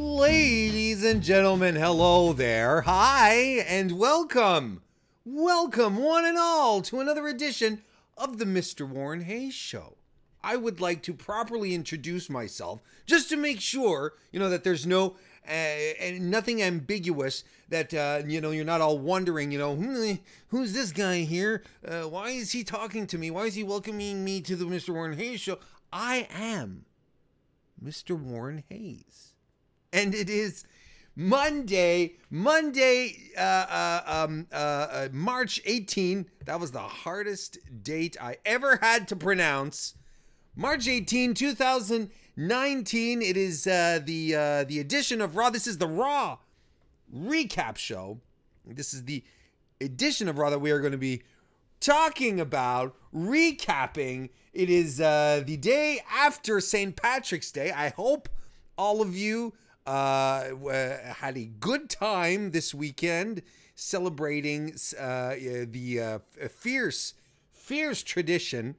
Ladies and gentlemen, hello there. Hi, and welcome. Welcome, one and all, to another edition of the Mr. Warren Hayes Show. I would like to properly introduce myself, just to make sure, that there's nothing ambiguous, that, you're not all wondering, who's this guy here? Why is he talking to me? Why is he welcoming me to the Mr. Warren Hayes Show? I am Mr. Warren Hayes. And it is Monday, March 18. That was the hardest date I ever had to pronounce. March 18, 2019. It is the edition of Raw. This is the Raw recap show. This is the edition of Raw that we are going to be talking about, recapping. It is the day after St. Patrick's Day. I hope all of you had a good time this weekend celebrating the fierce tradition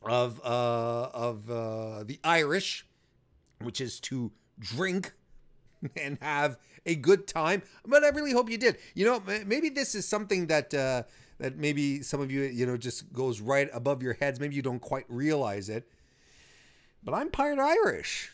of the Irish, which is to drink and have a good time. But I really hope you did. Maybe this is something that that maybe some of you, just goes right above your heads. Maybe you don't quite realize it. But I'm part Irish.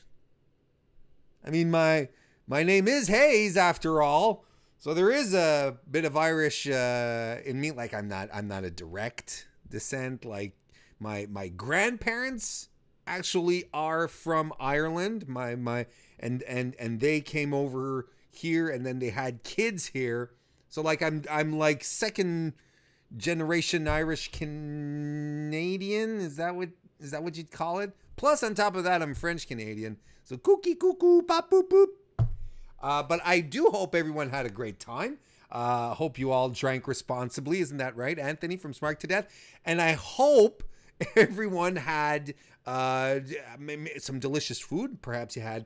I mean, my name is Hayes after all, so there is a bit of Irish in me. Like I'm not a direct descent. Like my grandparents actually are from Ireland. And they came over here, and then they had kids here. So like I'm like second generation Irish Canadian. Is that what you'd call it? Plus, on top of that, I'm French Canadian. So kooky cuckoo pop boop boop. But I do hope everyone had a great time. Hope you all drank responsibly. Isn't that right, Anthony from Smart to Death? And I hope everyone had some delicious food. Perhaps you had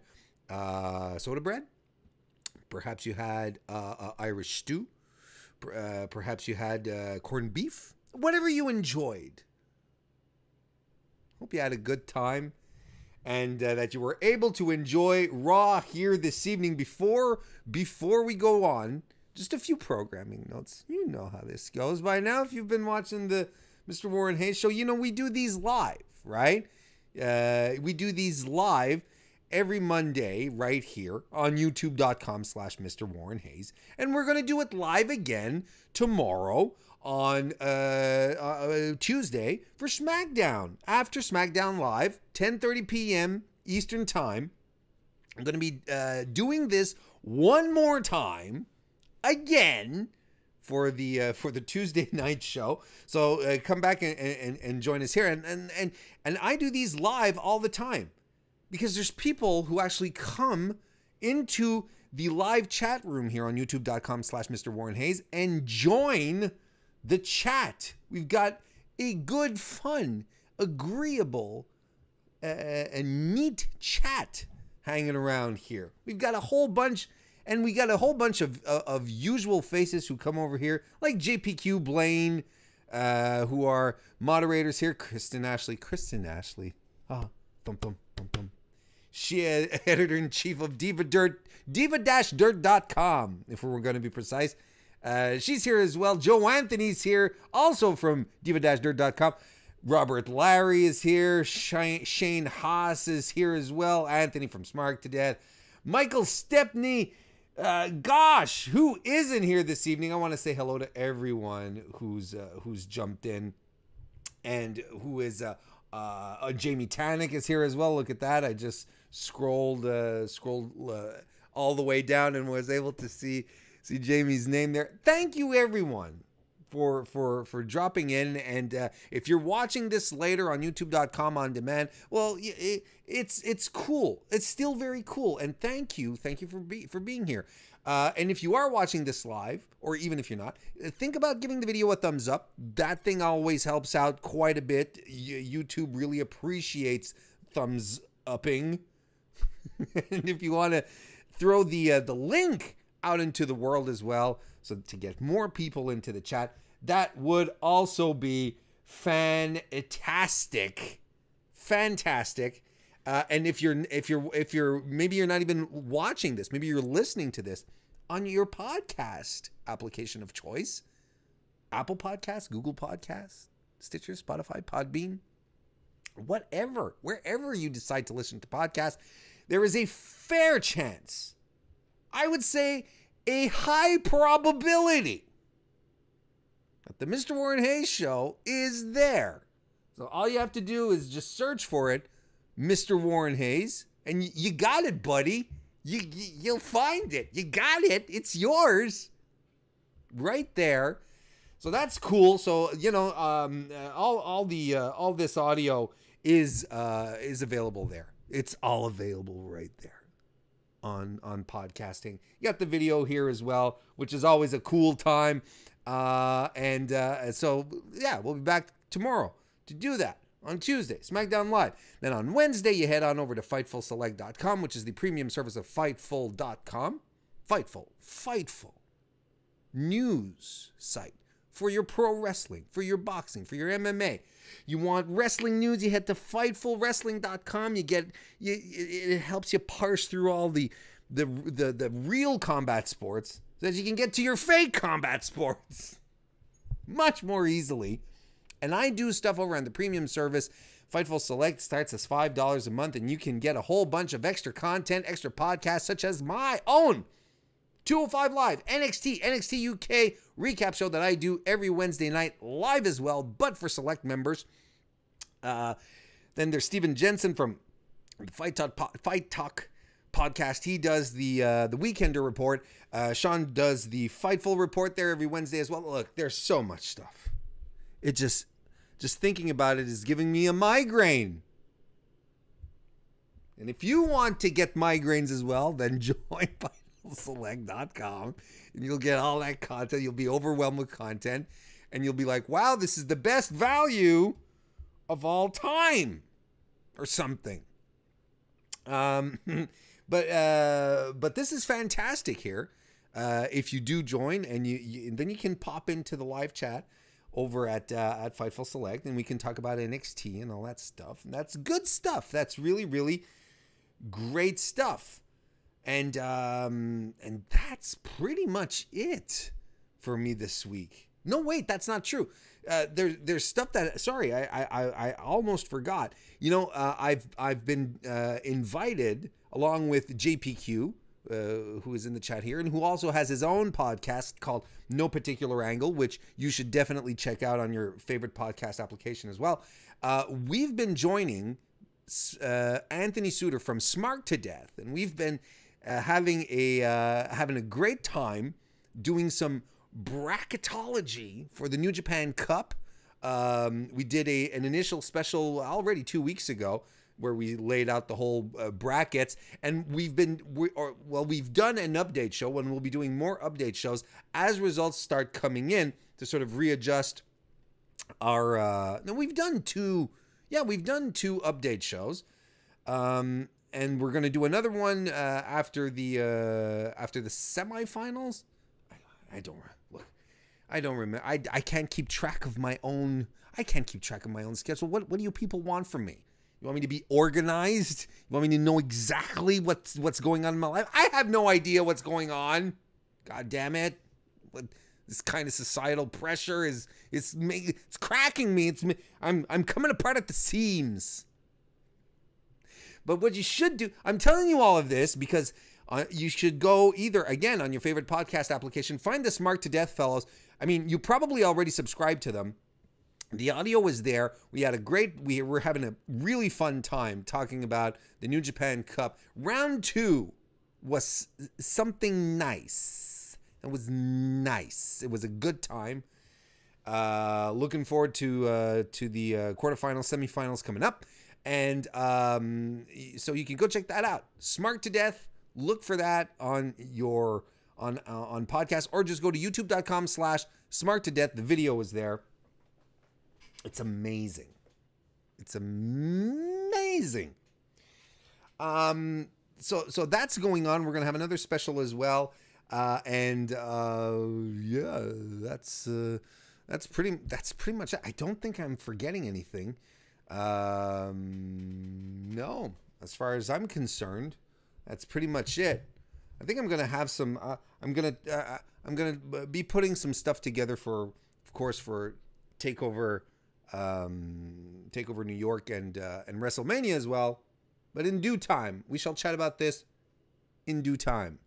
soda bread. Perhaps you had Irish stew. Perhaps you had corned beef. Whatever you enjoyed. Hope you had a good time. And that you were able to enjoy Raw here this evening. Before we go on, just a few programming notes. You know how this goes by now. If you've been watching the Mr. Warren Hayes Show, we do these live, right? We do these live every Monday right here on youtube.com/Mr. Warren Hayes. And we're going to do it live again tomorrow on Tuesday for SmackDown. After SmackDown Live, 10:30 p.m. Eastern Time. I'm going to be doing this one more time again for the Tuesday night show. So come back and join us here. And I do these live all the time because there's people who actually come into the live chat room here on youtube.com/Mr. Warren Hayes and join the chat. We've got a good, fun, agreeable, and neat chat hanging around here. We've got a whole bunch, and we got a whole bunch of usual faces who come over here, like JPQ Blaine, who are moderators here. Kristen Ashley. She editor-in-chief of diva-dirt.com, if we were going to be precise. She's here as well. Joe Anthony's here, also from diva-dirt.com. Robert Larry is here. Shane Haas is here as well. Anthony from Smart to Death. Michael Stepney. Gosh, who isn't here this evening? I want to say hello to everyone who's jumped in, and who is Jamie Tannick is here as well. Look at that. I just scrolled all the way down and was able to see Jamie's name there. Thank you, everyone, for dropping in. And if you're watching this later on youtube.com on demand, well, it's cool. It's still very cool. And thank you for being here. And if you are watching this live, or even if you're not, think about giving the video a thumbs up. That thing always helps out quite a bit. YouTube really appreciates thumbs upping. And if you want to throw the link out into the world as well, so to get more people into the chat, that would also be fantastic. And if you're maybe you're not even watching this, maybe you're listening to this on your podcast application of choice, Apple Podcasts, Google Podcasts, Stitcher, Spotify, Podbean, whatever, wherever you decide to listen to podcasts, there is a fair chance, I would say a high probability, that the Mr. Warren Hayes Show is there. So all you have to do is just search for it, Mr. Warren Hayes, and you got it, buddy. You'll find it. You got it. It's yours, right there. So that's cool. So all this audio is available there. It's all available right there on podcasting. You got the video here as well, which is always a cool time. So yeah, we'll be back tomorrow to do that on Tuesday, SmackDown Live. Then on Wednesday, you head on over to FightfulSelect.com, which is the premium service of Fightful.com. Fightful news site for your pro wrestling, for your boxing, for your MMA. You want wrestling news, you head to FightfulWrestling.com. It helps you parse through all the real combat sports so that you can get to your fake combat sports much more easily. And I do stuff over on the premium service. Fightful Select starts as $5 a month, and you can get a whole bunch of extra content, extra podcasts, such as my own 205 Live NXT UK recap show that I do every Wednesday night live as well, but for select members. Then there's Steven Jensen from the Fight Talk podcast. He does the Weekender Report. Sean does the Fightful Report there every Wednesday as well. Look, there's so much stuff. It just thinking about it is giving me a migraine. And if you want to get migraines as well, then join FightfulSelect.com and you'll get all that content. You'll be overwhelmed with content and you'll be like, wow, this is the best value of all time or something. But this is fantastic here. If you do join and then you can pop into the live chat over at Fightful Select, and we can talk about NXT and all that stuff. And that's good stuff. That's really, really great stuff. And that's pretty much it for me this week. No, wait, that's not true. There's stuff that, sorry, I almost forgot. I've been invited along with JPQ, who is in the chat here, and who also has his own podcast called No Particular Angle, which you should definitely check out on your favorite podcast application as well. We've been joining Anthony Suter from Smart to Death, and we've been having a great time doing some bracketology for the New Japan Cup. We did an initial special already 2 weeks ago, where we laid out the whole brackets, and we've done an update show, and we'll be doing more update shows as results start coming in to sort of readjust our. No, we've done two update shows, and we're gonna do another one after the semifinals. I don't remember. I can't keep track of my own. I can't keep track of my own schedule. What do you people want from me? You want me to be organized? You want me to know exactly what's going on in my life? I have no idea what's going on. God damn it. This kind of societal pressure is cracking me. I'm coming apart at the seams. But what you should do, I'm telling you all of this because you should go either, again, on your favorite podcast application, find the Smart to Death fellows. I mean, you probably already subscribed to them. The audio was there. We were having a really fun time talking about the New Japan Cup. Round 2 was something nice. It was nice. It was a good time. Looking forward to the quarterfinals, semifinals coming up. And so you can go check that out. Smart to Death. Look for that on podcast, or just go to youtube.com/smarttodeath. The video is there. It's amazing. It's amazing. So that's going on. We're gonna have another special as well. Yeah, that's pretty much it. I don't think I'm forgetting anything. No, as far as I'm concerned, that's pretty much it. I think I'm gonna have some. I'm gonna be putting some stuff together for, of course, for Takeover, Takeover New York and WrestleMania as well. But in due time, we shall chat about this in due time.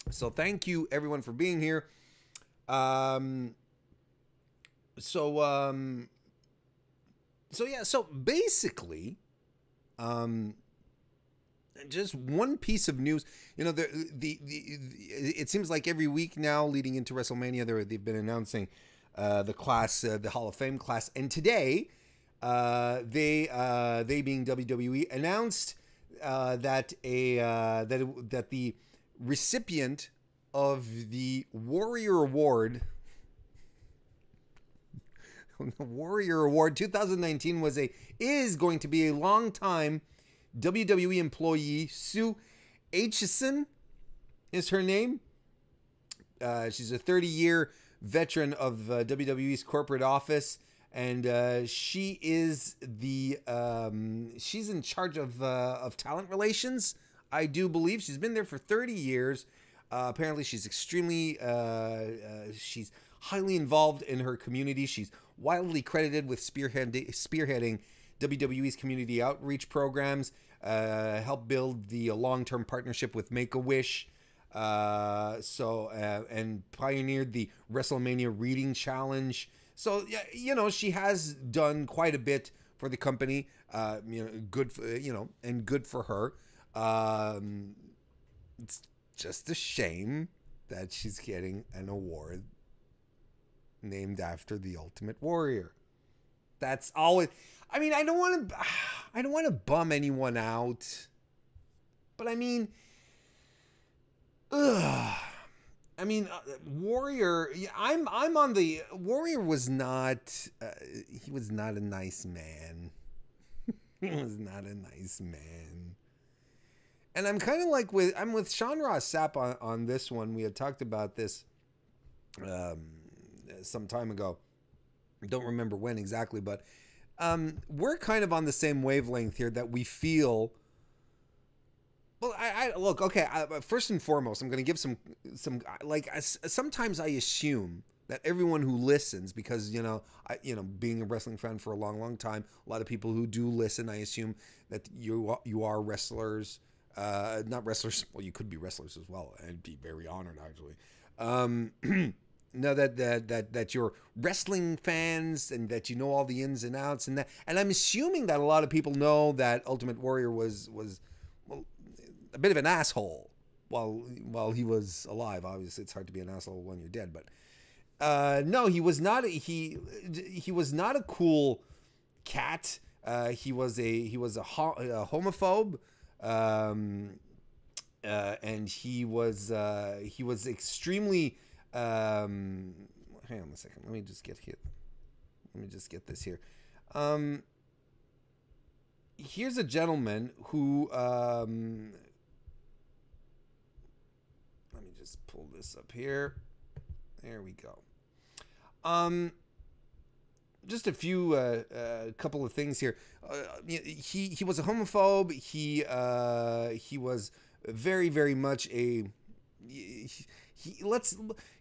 So thank you everyone for being here. So basically, just one piece of news. You know, it seems like every week now, leading into WrestleMania, they've been announcing the class, the Hall of Fame class, and today, they being WWE announced that the recipient of the Warrior Award. The Warrior Award 2019 is going to be a long-time WWE employee. Sue Aitchison is her name. She's a 30-year veteran of WWE's corporate office, and she is she's in charge of talent relations. I do believe she's been there for 30 years. Apparently, she's extremely she's highly involved in her community. She's widely credited with spearheading WWE's community outreach programs, helped build the long-term partnership with Make-A-Wish, and pioneered the WrestleMania Reading Challenge. So, you know, she has done quite a bit for the company, good for her. It's just a shame that she's getting an award named after the Ultimate Warrior. That's always. I mean, I don't want to bum anyone out, but I mean, Warrior. I'm on the Warrior. Was not. He was not a nice man. He was not a nice man. And I'm kind of like I'm with Sean Ross Sapp on this one. We had talked about this some time ago. I don't remember when exactly, but we're kind of on the same wavelength here, that we feel. Well, I look, okay. First and foremost, I'm going to give some sometimes I assume that everyone who listens, because being a wrestling fan for a long time, a lot of people who do listen, I assume that you are wrestlers. Not wrestlers. Well, you could be wrestlers as well. I'd be very honored, actually. No, that you're wrestling fans and that you know all the ins and outs, and I'm assuming that a lot of people know that Ultimate Warrior was a bit of an asshole while he was alive. Obviously, it's hard to be an asshole when you're dead, but no, he was not. He was not a cool cat. He was a homophobe. And he was extremely. Hang on a second. Let me just get this here. Here's a gentleman who. Let me just pull this up here. There we go. Just a few, couple of things here. He was a homophobe. He was very, very much a.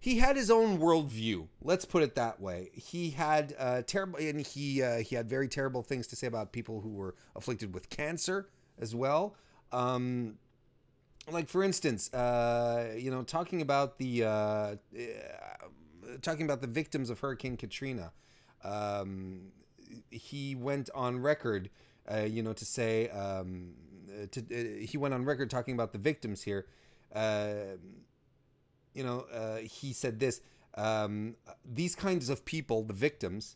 He had his own worldview. Let's put it that way. He had terrible, and he had very terrible things to say about people who were afflicted with cancer as well. Like for instance, talking about the victims of Hurricane Katrina. He went on record, to say, he went on record talking about the victims here. He said this: these kinds of people, the victims,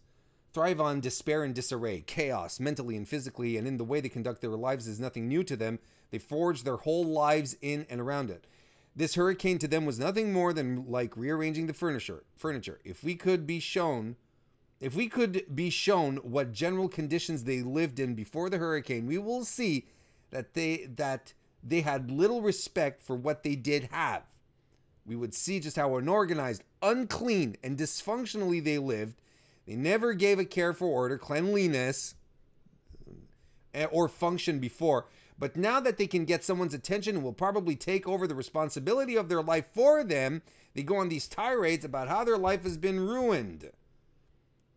thrive on despair and disarray, chaos, mentally and physically, and in the way they conduct their lives is nothing new to them. They forge their whole lives in and around it. This hurricane to them was nothing more than like rearranging the furniture. If we could be shown what general conditions they lived in before the hurricane, we will see that they had little respect for what they did have. We would see just how unorganized, unclean, and dysfunctionally they lived. They never gave a care for order, cleanliness, or function before. But now that they can get someone's attention and will probably take over the responsibility of their life for them, they go on these tirades about how their life has been ruined.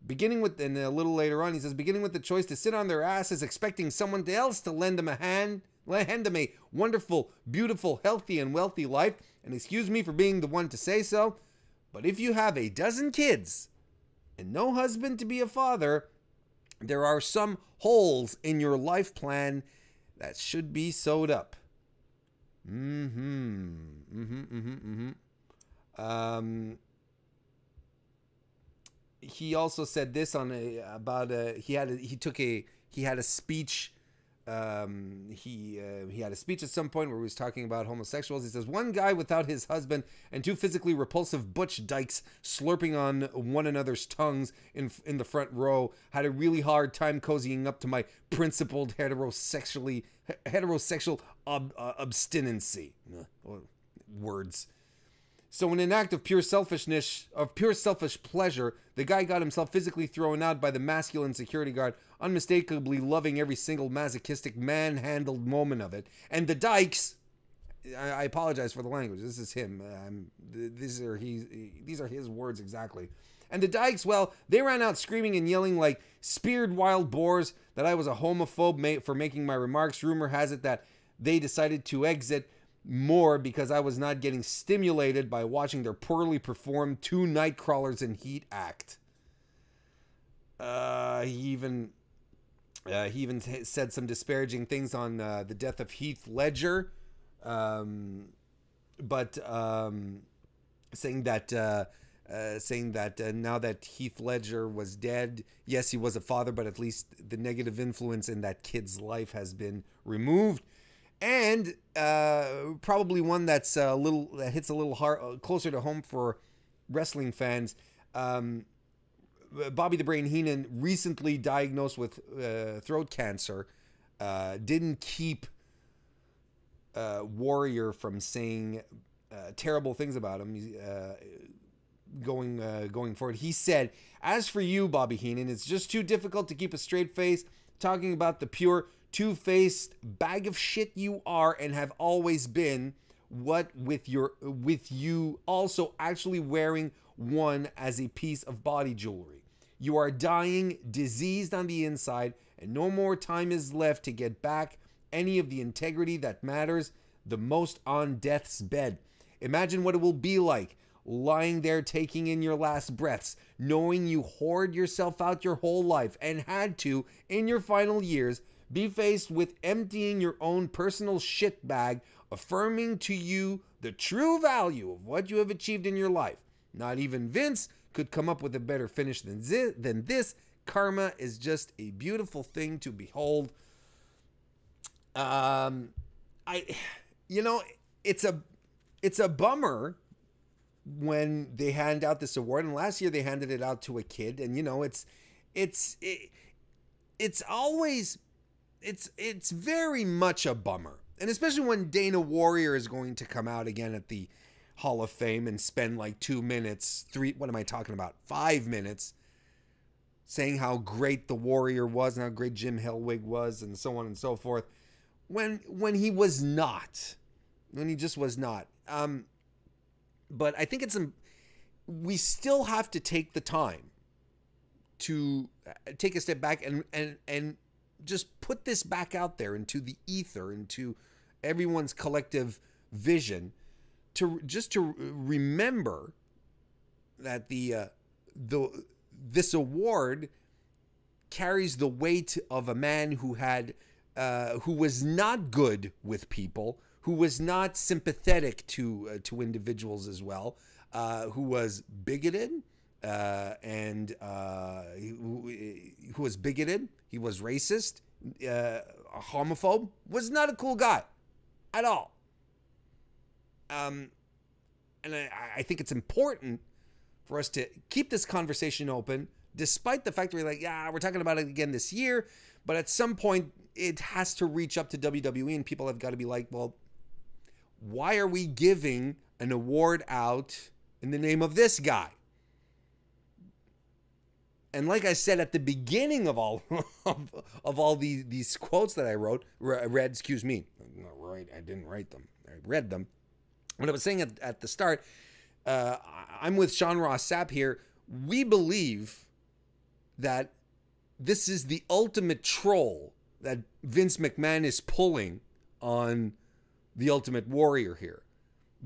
Beginning with, and a little later on, he says, beginning with the choice to sit on their asses, expecting someone else to lend them a hand them a wonderful, beautiful, healthy, and wealthy life. And excuse me for being the one to say so, but if you have a dozen kids and no husband to be a father, there are some holes in your life plan that should be sewed up. He also said this on he had a speech. He had a speech at some point where he was talking about homosexuals. He says, one guy without his husband and two physically repulsive butch dykes slurping on one another's tongues in the front row had a really hard time cozying up to my principled heterosexual abstinency. Words. So in an act of pure selfish pleasure, the guy got himself physically thrown out by the masculine security guard, unmistakably loving every single masochistic manhandled moment of it. And the dykes, I apologize for the language, this is him. These are his words exactly. And the dykes, well, they ran out screaming and yelling like speared wild boars that I was a homophobe for making my remarks. Rumor has it that they decided to exit more because I was not getting stimulated by watching their poorly performed two night crawlers in heat act. He even said some disparaging things on the death of Heath Ledger, saying that now that Heath Ledger was dead, yes, he was a father, but at least the negative influence in that kid's life has been removed. And probably one that hits a little hard, closer to home for wrestling fans. Bobby the Brain Heenan, recently diagnosed with throat cancer, didn't keep Warrior from saying terrible things about him. Going forward, he said, "As for you, Bobby Heenan, it's just too difficult to keep a straight face talking about the pure two-faced bag of shit you are and have always been, what with you also actually wearing one as a piece of body jewelry. You are dying, diseased on the inside, and no more time is left to get back any of the integrity that matters the most on death's bed. Imagine what it will be like lying there taking in your last breaths, knowing you hoard yourself out your whole life and had to, in your final years, be faced with emptying your own personal shit bag, affirming to you the true value of what you have achieved in your life. Not even Vince could come up with a better finish than this. Karma is just a beautiful thing to behold." It's a bummer when they hand out this award, and last year they handed it out to a kid, and it's very much a bummer. And especially when Dana Warrior is going to come out again at the Hall of Fame and spend like 2 minutes, 5 minutes, saying how great the Warrior was and how great Jim Hellwig was and so on and so forth, when he was not. When he just was not. But I think we still have to take the time to take a step back and just put this back out there into the ether, into everyone's collective vision, to remember that this award carries the weight of a man who was not good with people, who was not sympathetic to individuals as well, who was bigoted, He was racist, a homophobe, was not a cool guy at all. And I think it's important for us to keep this conversation open, despite the fact that we're talking about it again this year, but at some point it has to reach up to WWE, and people have got to be like, well, why are we giving an award out in the name of this guy? And like I said at the beginning of all of all these quotes that I read, excuse me, I didn't write them, I read them. What I was saying at the start, I'm with Sean Ross Sapp here. We believe that this is the ultimate troll that Vince McMahon is pulling on the Ultimate Warrior here,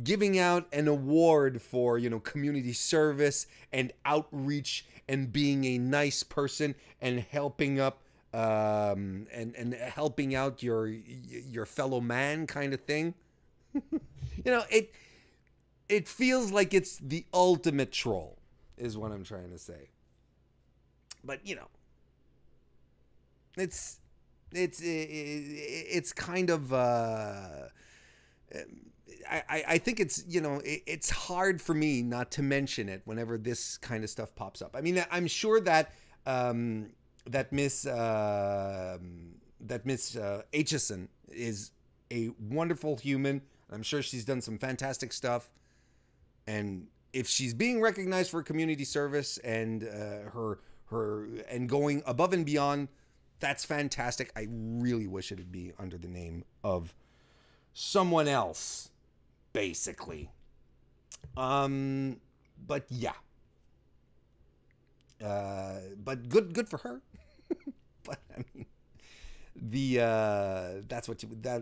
giving out an award for, community service and outreach and being a nice person and helping up and helping out your fellow man kind of thing. It feels like it's the ultimate troll is what I'm trying to say. But it's kind of I think it's it's hard for me not to mention it whenever this kind of stuff pops up. I mean, I'm sure that that Miss Aitchison is a wonderful human. I'm sure she's done some fantastic stuff, and if she's being recognized for community service and her and going above and beyond, that's fantastic. I really wish it'd be under the name of someone else, basically. But yeah. But good for her. But I mean,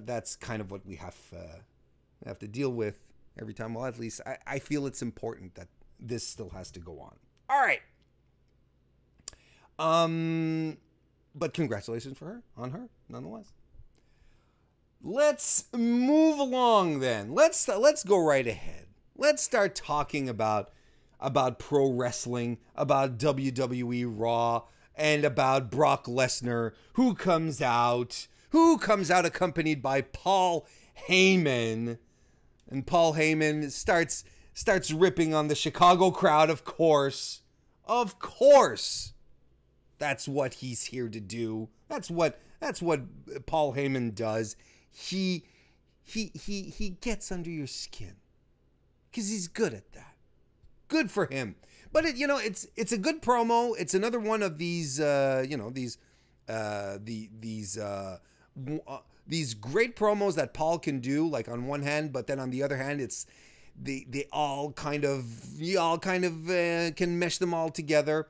that's kind of what we have to deal with every time. Well, at least I feel it's important that this still has to go on. All right. But congratulations on her, nonetheless. Let's move along then. Let's go right ahead. Let's start talking about pro wrestling, about WWE Raw, and about Brock Lesnar, who comes out accompanied by Paul Heyman. And Paul Heyman starts ripping on the Chicago crowd, of course. Of course. That's what he's here to do. That's what Paul Heyman does. He gets under your skin because he's good at that. Good for him. But it's a good promo. It's another one of these these great promos that Paul can do. Like on one hand, but then on the other hand, it's they all kind of can mesh them all together.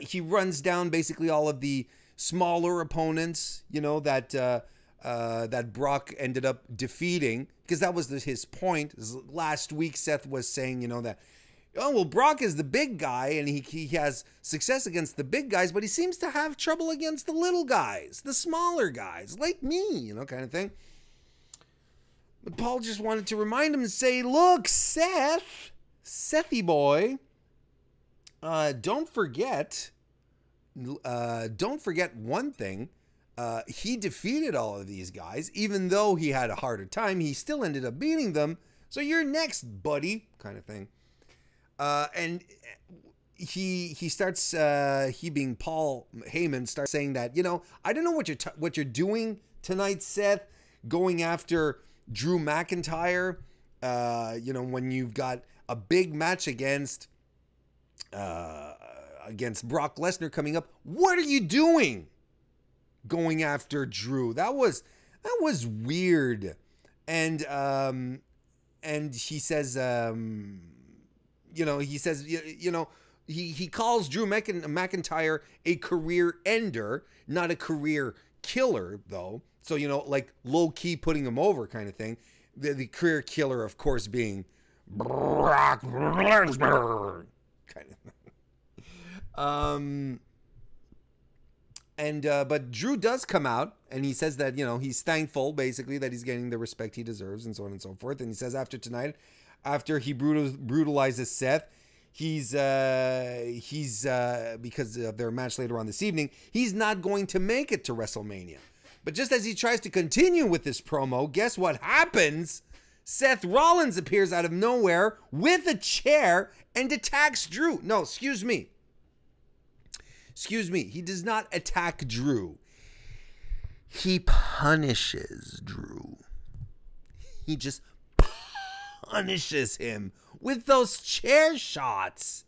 He runs down basically all of the smaller opponents, that Brock ended up defeating, because that was his point. Last week, Seth was saying, that, Brock is the big guy and he has success against the big guys, but he seems to have trouble against the little guys, the smaller guys, like me, kind of thing. But Paul just wanted to remind him and say, look, Sethy boy, don't forget one thing. He defeated all of these guys. Even though he had a harder time, he still ended up beating them. So you're next, buddy, kind of thing. And he starts, he being Paul Heyman, starts saying that, I don't know what you're doing tonight, Seth, going after Drew McIntyre, when you've got a big match against Brock Lesnar coming up. What are you doing going after Drew? That was weird. And he says, he calls Drew McIntyre a career ender, not a career killer, though. So, like low key putting him over kind of thing. The career killer, of course, being Brock Lesnar kind of thing. But Drew does come out and he says that, he's thankful basically that he's getting the respect he deserves and so on and so forth. And he says after tonight, after he brutalizes Seth, he's because of their match later on this evening, he's not going to make it to WrestleMania. But just as he tries to continue with this promo, guess what happens? Seth Rollins appears out of nowhere with a chair and attacks Drew. No, excuse me. He does not attack Drew. He punishes Drew. He just punishes him with those chair shots.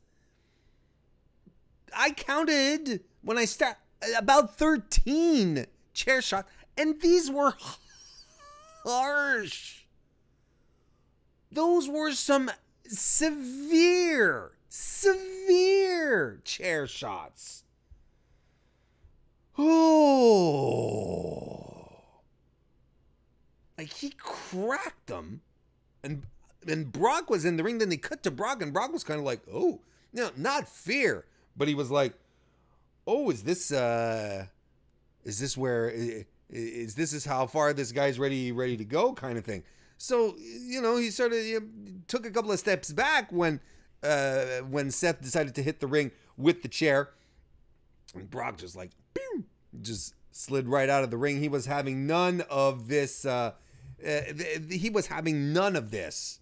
I counted when I start about 13 chair shots, and these were harsh. Those were some severe chair shots. Oh, like he cracked them, and Brock was in the ring. Then they cut to Brock, and Brock was kind of like, oh, no, not fear, but he was like, oh, is this where is this is how far this guy's ready to go, kind of thing. So, you know, he sort of took a couple of steps back when Seth decided to hit the ring with the chair, and Brock just like, boom, just slid right out of the ring. He was having none of this. He was having none of this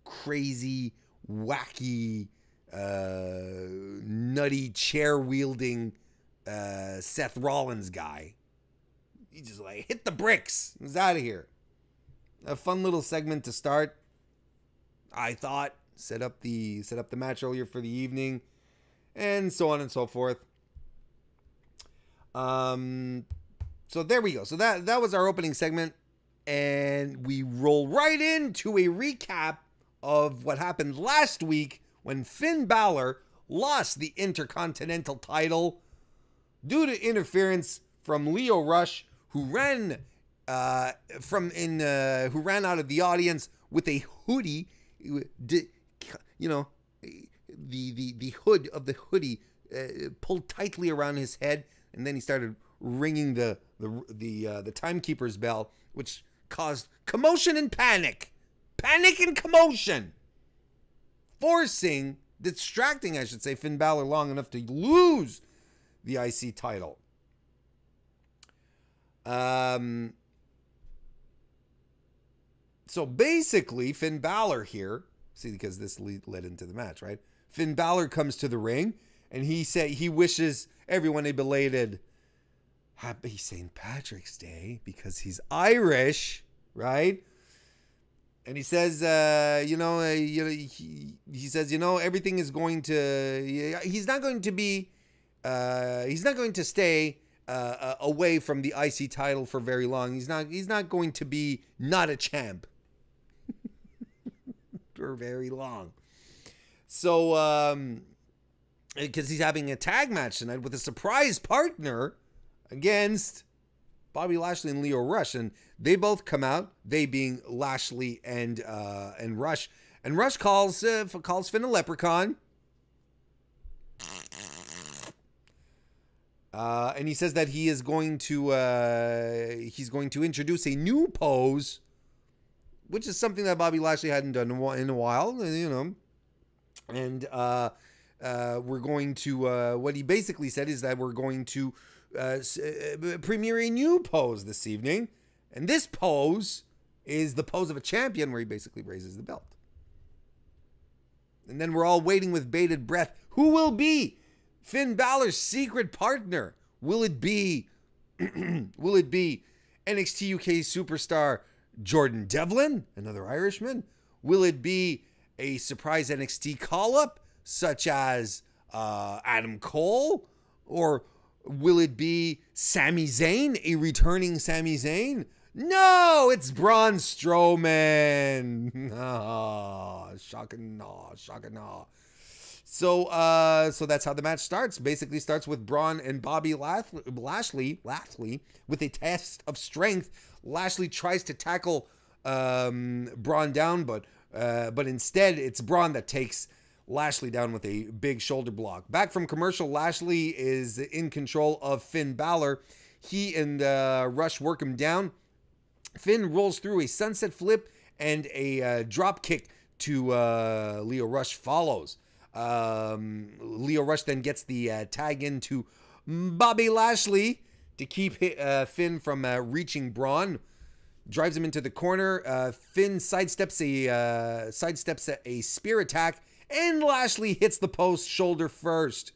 crazy, wacky, nutty chair wielding Seth Rollins guy. He just like hit the bricks. He was out of here. A fun little segment to start. I thought set up the match earlier for the evening, and so on and so forth. So there we go. So that was our opening segment, and we roll right into a recap of what happened last week when Finn Balor lost the Intercontinental title due to interference from Lio Rush, who ran out of the audience with a hoodie, the hood of the hoodie pulled tightly around his head, and then he started ringing the timekeeper's bell, which caused commotion and panic and commotion, distracting, I should say, Finn Balor long enough to lose the IC title. So basically, Finn Balor here, see, because this led into the match, right? Finn Balor comes to the ring, and he wishes everyone a belated Happy St. Patrick's Day because he's Irish, right? And he says, he says, everything is going to. He's not going to stay away from the IC title for very long. He's not going to be not a champ for very long. So, because he's having a tag match tonight with a surprise partner against Bobby Lashley and Lio Rush, and they both come out. They being Lashley and Rush, and Rush calls Finn a leprechaun. And he says that he is going to introduce a new pose, which is something that Bobby Lashley hadn't done in a while, And we're going to what he basically said is that we're going to premiere a new pose this evening, and this pose is the pose of a champion, where he basically raises the belt. And then we're all waiting with bated breath. Who will be Finn Balor's secret partner? Will it be NXT UK superstar Jordan Devlin, another Irishman? Will it be a surprise NXT call-up such as Adam Cole? Or will it be Sami Zayn, a returning Sami Zayn? No, it's Braun Strowman. Shocking. So that's how the match starts. Basically starts with Braun and Bobby Lashley with a test of strength. Lashley tries to tackle Braun down, but instead it's Braun that takes Lashley down with a big shoulder block. Back from commercial, Lashley is in control of Finn Balor. He and Rush work him down. Finn rolls through a sunset flip, and a drop kick to Lio Rush follows. Lio Rush then gets the tag into Bobby Lashley to keep Finn from reaching Braun. Drives him into the corner. Finn sidesteps a spear attack, and Lashley hits the post shoulder first.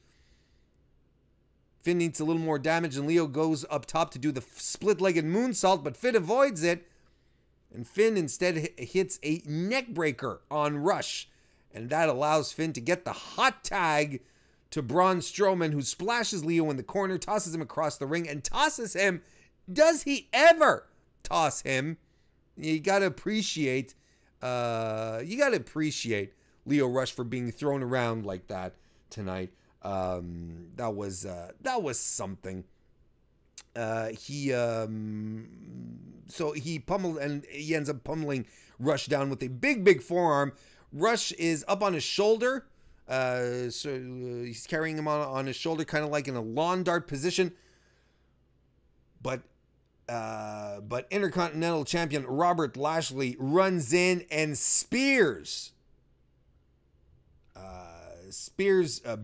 Finn needs a little more damage, and Lio goes up top to do the split-legged moonsault, but Finn avoids it. And Finn instead hits a neck breaker on Rush. And that allows Finn to get the hot tag to Braun Strowman, who splashes Leo in the corner, tosses him across the ring, and tosses him. Does he ever toss him? You gotta appreciate Leo Rush for being thrown around like that tonight. That was something. So he pummeled, and he ends up pummeling Rush down with a big forearm. Rush is up on his shoulder. So he's carrying him on his shoulder, kind of like in a lawn dart position. But Intercontinental Champion Robert Lashley runs in and spears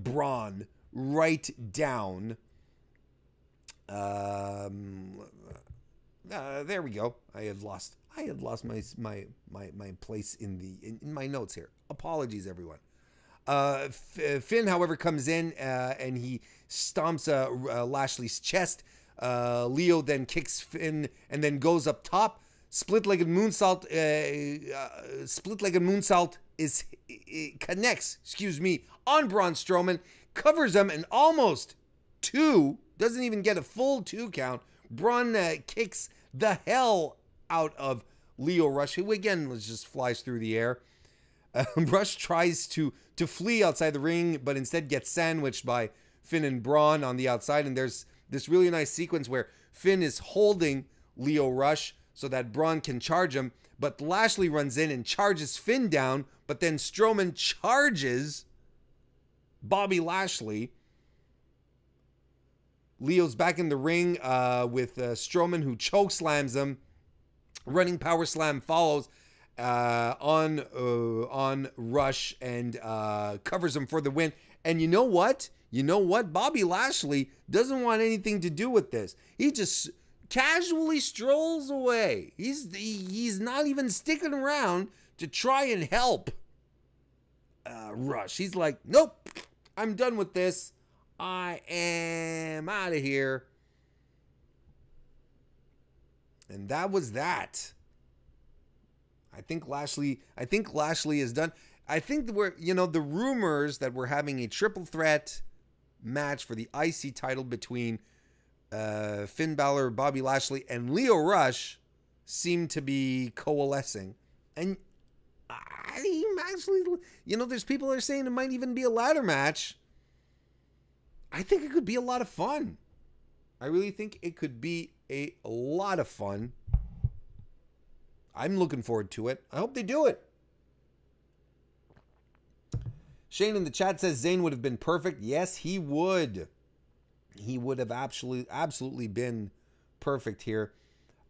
Braun right down. There we go. I had lost my place in my notes here. Apologies, everyone. Finn, however, comes in and he stomps Lashley's chest. Leo then kicks Finn and then goes up top. Split-legged moonsault. Connects on Braun Strowman, covers him, and almost doesn't even get a full 2 count. Braun kicks the hell out of Leo Rush, who again just flies through the air. Rush tries to flee outside the ring, but instead gets sandwiched by Finn and Braun on the outside. And there's this really nice sequence where Finn is holding Leo Rush so that Braun can charge him, but Lashley runs in and charges Finn down, but then Strowman charges Bobby Lashley. Leo's back in the ring with Strowman, who chokeslams him. Running power slam follows on Rush and covers him for the win. And you know what? Bobby Lashley doesn't want anything to do with this. He just casually strolls away. He's not even sticking around to try and help Rush. He's like, nope, I'm done with this. I am out of here. And that was that. I think Lashley is done. I think the rumors that we're having a triple threat match for the IC title between Finn Balor, Bobby Lashley, and Leo Rush seem to be coalescing. And I'm actually, there's people that are saying it might even be a ladder match. I think it could be a lot of fun. I really think it could be a lot of fun. I'm looking forward to it. I hope they do it. Shane in the chat says Zayn would have been perfect. Yes, he would. He would have absolutely been perfect here.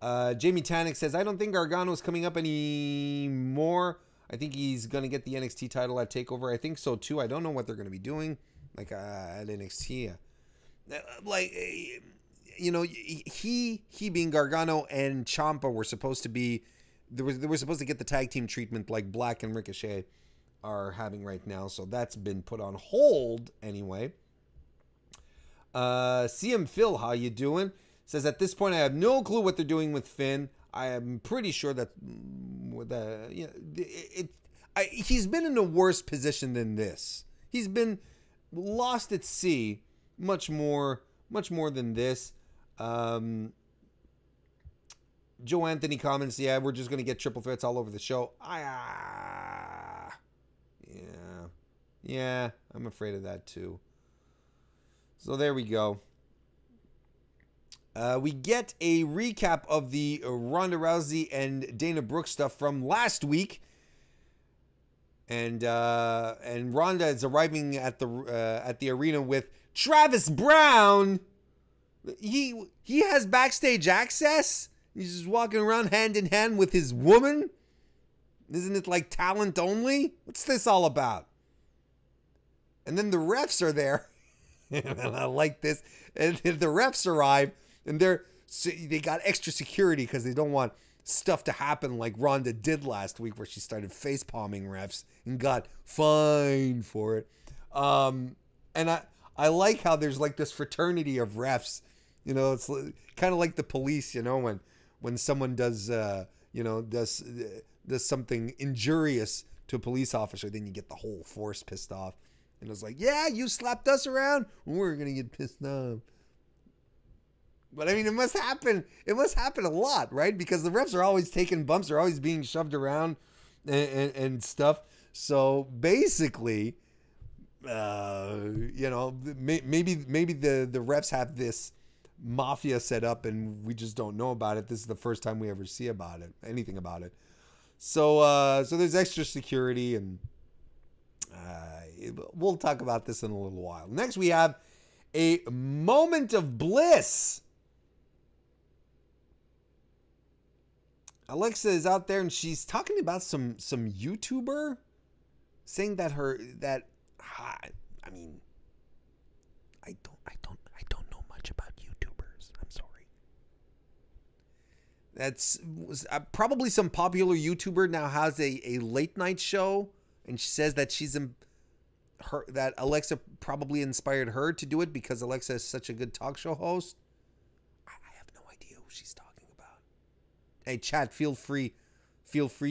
Jamie Tannick says, I don't think Gargano's coming up anymore. I think he's going to get the NXT title at TakeOver. I think so too. I don't know what they're going to be doing at NXT. He being Gargano and Ciampa were supposed to be, they were supposed to get the tag team treatment like Black and Ricochet are having right now. So that's been put on hold anyway. CM Phil, how you doing? Says, at this point, I have no clue what they're doing with Finn. I am pretty sure that he's been in a worse position than this. He's been lost at sea much more than this. Joe Anthony comments, yeah, we're just going to get triple threats all over the show. Yeah, I'm afraid of that too. So there we go. We get a recap of the Ronda Rousey and Dana Brooke stuff from last week. And Ronda is arriving at the arena with Travis Brown. He has backstage access. He's just walking around hand in hand with his woman. Isn't it like talent only? What's this all about? And then the refs are there. And I like this. And the refs arrive, and they got extra security because they don't want stuff to happen like Ronda did last week, where she started face palming refs and got fined for it. And I like how there's like this fraternity of refs. It's kind of like the police. When someone does something injurious to a police officer, then you get the whole force pissed off. And it was like, yeah, you slapped us around, we're going to get pissed off. But I mean, it must happen. It must happen a lot, right? Because the refs are always taking bumps. They're always being shoved around and stuff. So basically, you know, maybe the refs have this mafia set up and we just don't know about it. This is the first time we ever see about it, anything about it. So there's extra security, and we'll talk about this in a little while. Next, we have a moment of bliss. Alexa is out there and she's talking about some YouTuber, saying that I mean, I don't know much about YouTubers. I'm sorry. That's probably some popular YouTuber now has a late night show, and she says that that Alexa probably inspired her to do it because Alexa is such a good talk show host. I have no idea who she's talking about. Hey, chat, feel free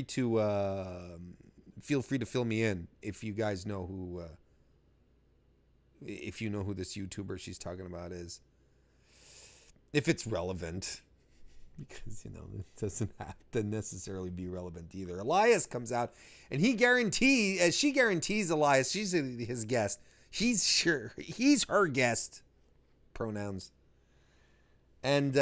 to fill me in if you guys know who if you know who this YouTuber she's talking about is, if it's relevant, because, you know, it doesn't have to necessarily be relevant either. Elias comes out and she guarantees Elias, she's his guest. He's her guest, pronouns. And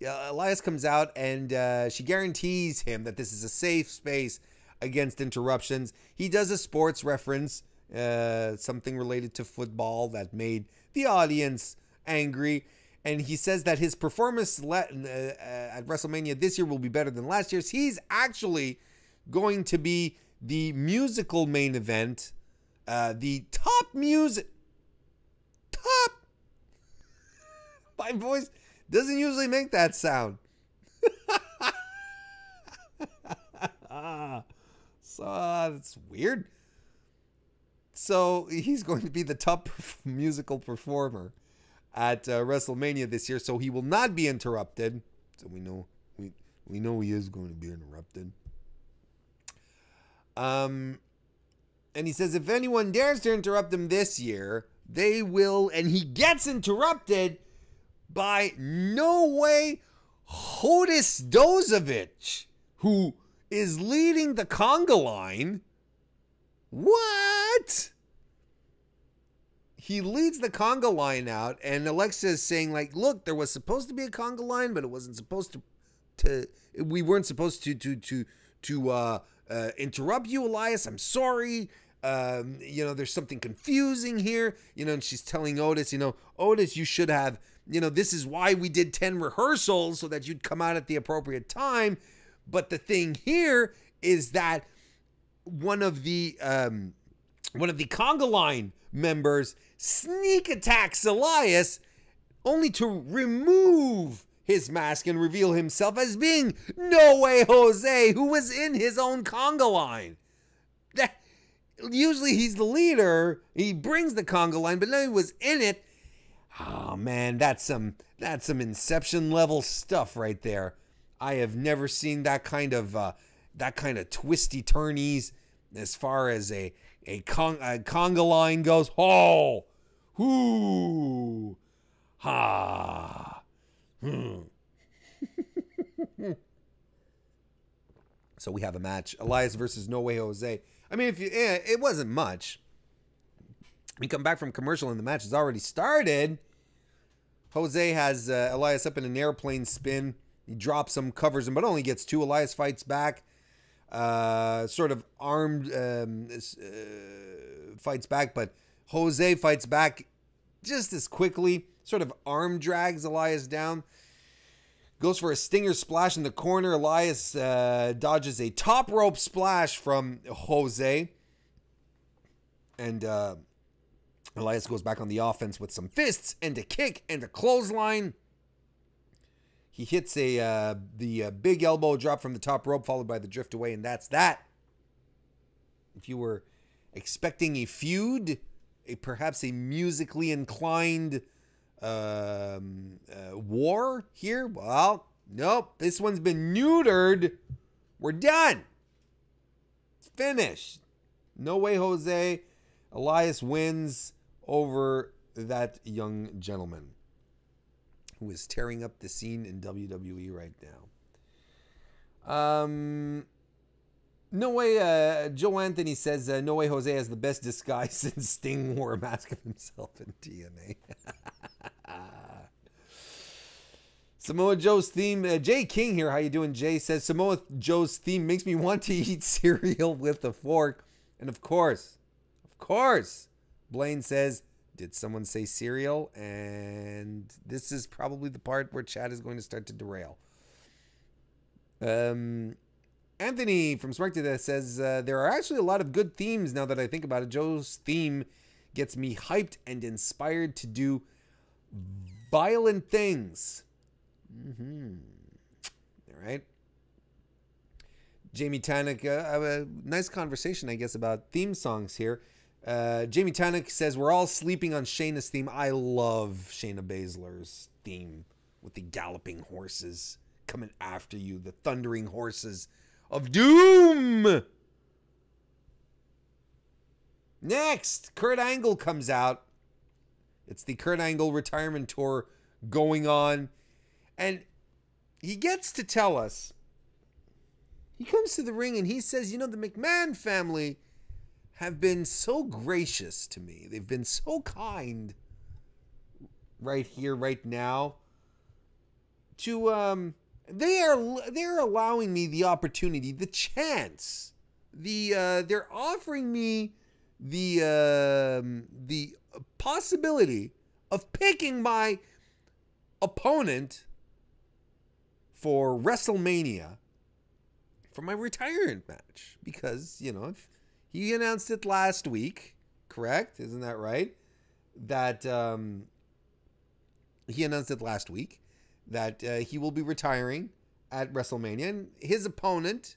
Elias comes out and she guarantees him that this is a safe space against interruptions. He does a sports reference, something related to football that made the audience angry. And he says that his performance at WrestleMania this year will be better than last year's. He's actually going to be the musical main event, the top music. My voice doesn't usually make that sound. So that's weird. So he's going to be the top musical performer at WrestleMania this year, so he will not be interrupted. So we know he is going to be interrupted. And he says if anyone dares to interrupt him this year, they will, and he gets interrupted by No Way Hodis Dozovich, who is leading the conga line. What? He leads the conga line out, and Alexa is saying, like, look, there was supposed to be a conga line, but it wasn't supposed to we weren't supposed to interrupt you, Elias. I'm sorry. You know, there's something confusing here. You know, and she's telling Otis, you know, Otis, you should have, you know, this is why we did 10 rehearsals so that you'd come out at the appropriate time. But the thing here is that one of the conga line members sneak attacks Elias, only to remove his mask and reveal himself as being No Way Jose, who was in his own conga line. Usually he's the leader, he brings the conga line, but now he was in it. Oh man, that's some Inception level stuff right there. I have never seen that kind of twisty turnies as far as a conga line goes. Oh, whoo, ha, So we have a match: Elias versus No Way Jose. I mean, it wasn't much. We come back from commercial and the match has already started. Jose has Elias up in an airplane spin. He drops him, covers him, but only gets two. Elias fights back, sort of armed, fights back, but Jose fights back just as quickly, sort of arm drags Elias down. Goes for a stinger splash in the corner. Elias dodges a top rope splash from Jose. And Elias goes back on the offense with some fists and a kick and a clothesline. He hits the big elbow drop from the top rope, followed by the drift away, and that's that. If you were expecting a feud, perhaps a musically inclined war here, well, nope. This one's been neutered. We're done. It's finished. No way, Jose. Elias wins over that young gentleman who is tearing up the scene in WWE right now. No way, Joe Anthony says, no way Jose has the best disguise since Sting wore a mask of himself in TNA. Samoa Joe's theme, Jay King here, how you doing, Jay? Says, Samoa Joe's theme makes me want to eat cereal with a fork. And of course, Blaine says, did someone say cereal? And this is probably the part where chat is going to start to derail. Anthony from Smart That says, there are actually a lot of good themes now that I think about it. Joe's theme gets me hyped and inspired to do violent things. All right. Jamie Tannock, a nice conversation, I guess, about theme songs here. Jamie Tannock says, we're all sleeping on Shayna's theme. I love Shayna Baszler's theme with the galloping horses coming after you, the thundering horses of doom. Next, Kurt Angle comes out. It's the Kurt Angle retirement tour going on. And he gets to tell us, he comes to the ring and he says, you know, the McMahon family have been so gracious to me. They've been so kind right here, right now. To they're allowing me the opportunity, the chance. They're offering me the possibility of picking my opponent for WrestleMania for my retirement match, because, you know, if he announced it last week, correct? Isn't that right? That he announced it last week that he will be retiring at WrestleMania, and his opponent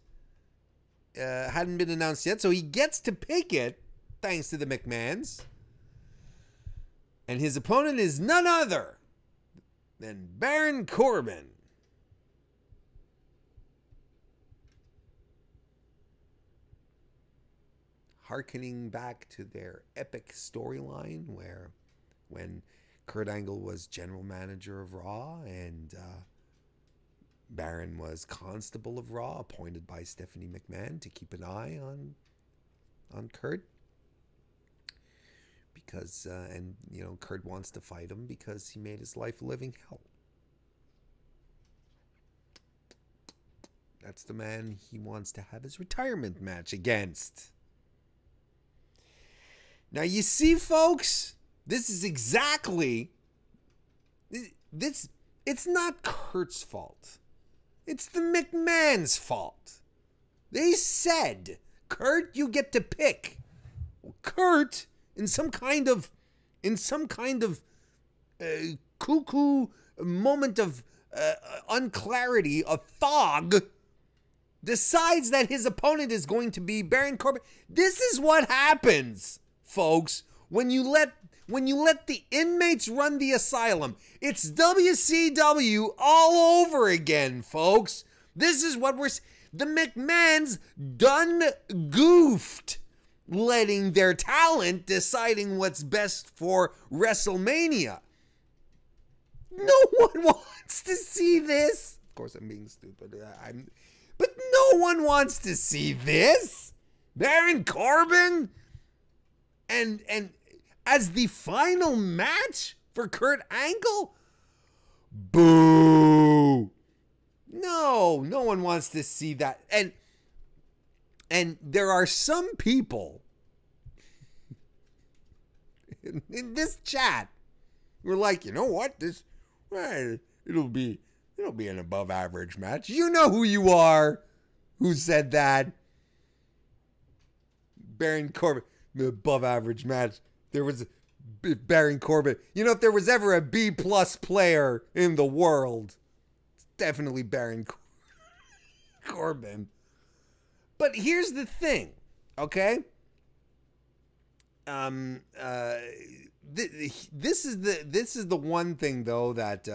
hadn't been announced yet, so he gets to pick it thanks to the McMahons. And his opponent is none other than Baron Corbin. Harkening back to their epic storyline where when Kurt Angle was general manager of Raw and Baron was constable of Raw, appointed by Stephanie McMahon to keep an eye on Kurt. Because, and, you know, Kurt wants to fight him because he made his life a living hell. That's the man he wants to have his retirement match against. Now, you see, folks, this is exactly, it's not Kurt's fault. It's the McMahon's fault. They said, Kurt, you get to pick. Well, Kurt, in some kind of cuckoo moment of unclarity, a fog, decides that his opponent is going to be Baron Corbin. This is what happens, folks, when you let the inmates run the asylum. It's WCW all over again, folks. This is what the McMahons done goofed, letting their talent deciding what's best for WrestleMania. No one wants to see this. Of course, I'm being stupid. But no one wants to see this. Baron Corbin and as the final match for Kurt Angle? Boo! No one wants to see that. And there are some people in this chat who are like, you know what? It'll be an above average match. You know who you are. Who said that? Baron Corbin, the above average match. There was Baron Corbin. You know, if there was ever a B+ player in the world, it's definitely Baron Corbin. But here's the thing, okay? This is the one thing though that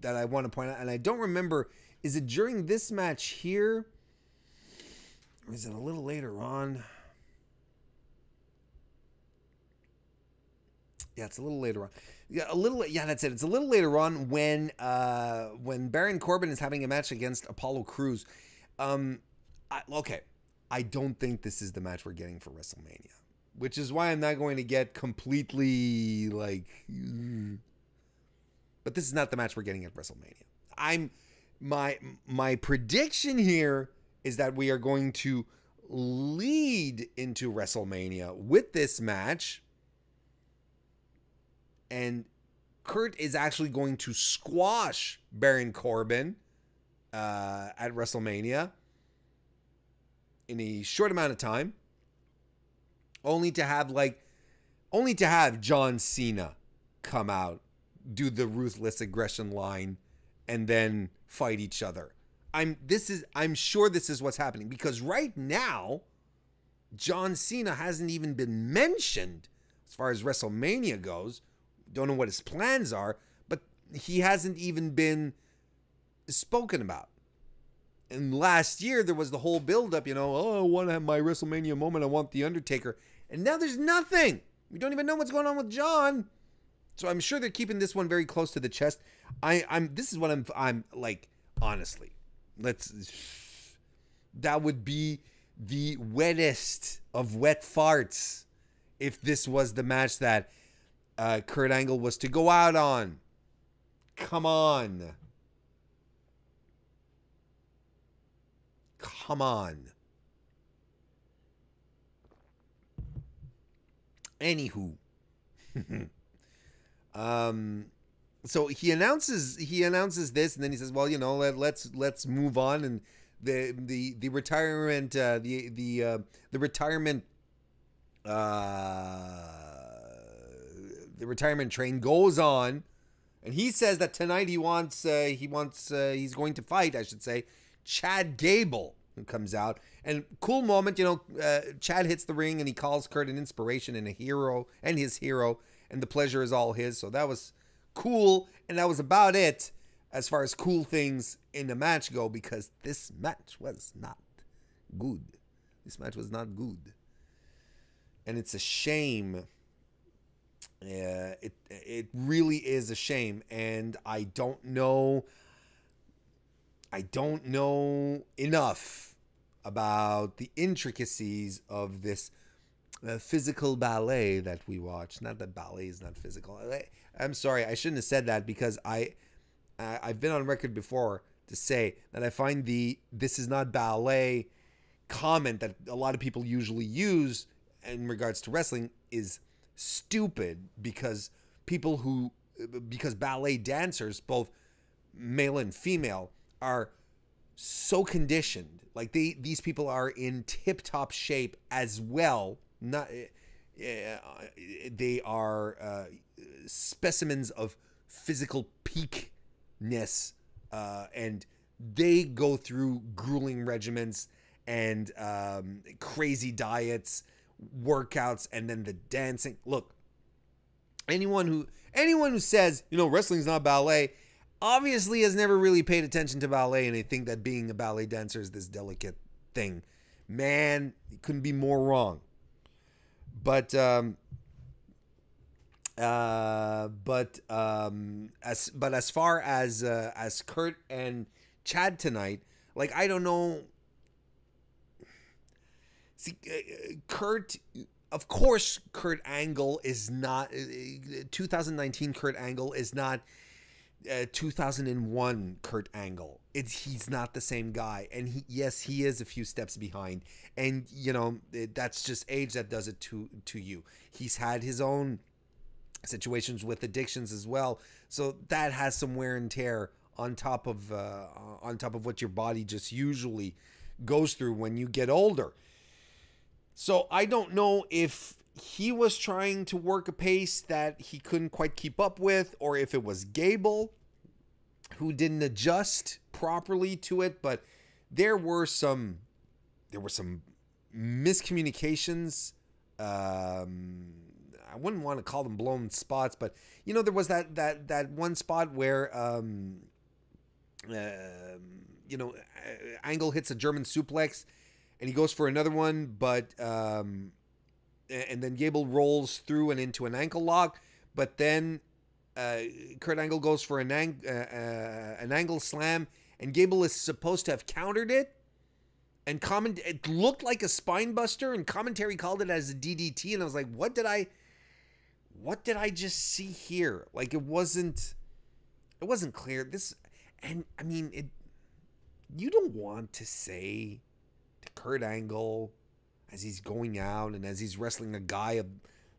that I want to point out, and I don't remember. Is it during this match here, or is it a little later on? Yeah, it's a little later on. Yeah, a little. Yeah, that's it. It's a little later on when Baron Corbin is having a match against Apollo Crews. Okay, I don't think this is the match we're getting for WrestleMania, which is why I'm not going to get completely like. But this is not the match we're getting at WrestleMania. My prediction here is that we are going to lead into WrestleMania with this match, and Kurt is actually going to squash Baron Corbin at WrestleMania in a short amount of time, only to have John Cena come out, do the ruthless aggression line, and then fight each other. I'm sure this is what's happening, because right now John Cena hasn't even been mentioned as far as WrestleMania goes. Don't know what his plans are, but he hasn't even been spoken about. And last year there was the whole build-up, I want to have my WrestleMania moment. I want The Undertaker. And now there's nothing. We don't even know what's going on with John. So I'm sure they're keeping this one very close to the chest. This is what I'm like, honestly. That would be the wettest of wet farts if this was the match that Kurt Angle was to go out on. Come on. Come on. Anywho. So he announces this, and then he says, well, let's move on. And the retirement the retirement train goes on, and he says that tonight he's going to fight, I should say, Chad Gable, who comes out. And cool moment, Chad hits the ring and he calls Kurt an inspiration and a hero, and his hero, and the pleasure is all his. So that was cool, and that was about it as far as cool things in the match go, because this match was not good. This match was not good, and it's a shame. It really is a shame, and I don't know enough about the intricacies of this physical ballet that we watch. Not that ballet is not physical. I'm sorry, I shouldn't have said that, because I've been on record before to say that I find the "this is not ballet" comment that a lot of people usually use in regards to wrestling is stupid, because ballet dancers, both male and female, are so conditioned. Like these people are in tip-top shape as well. Not they are specimens of physical peakness, and they go through grueling regimens and crazy diets, workouts, and then the dancing. Look, anyone who says wrestling's not ballet obviously has never really paid attention to ballet, and they think that being a ballet dancer is this delicate thing. Man, you couldn't be more wrong. But as far as Kurt and Chad tonight, like, I don't know. See, Kurt, of course, Kurt Angle is not 2019. Kurt Angle is not 2001 Kurt Angle. He's not the same guy, and he is a few steps behind, and that's just age that does it to you. He's had his own situations with addictions as well, so that has some wear and tear on top of what your body just usually goes through when you get older. So I don't know if he was trying to work a pace that he couldn't quite keep up with, or if it was Gable who didn't adjust properly to it. But there were some miscommunications. I wouldn't want to call them blown spots, but there was that one spot where Angle hits a German suplex, and he goes for another one, but and then Gable rolls through and into an ankle lock, but then Kurt Angle goes for an angle slam, and Gable is supposed to have countered it. And it looked like a spine buster, and commentary called it as a DDT, and I was like, what did I just see here? Like, it wasn't clear. I mean, you don't want to say to Kurt Angle as he's going out and as he's wrestling a guy of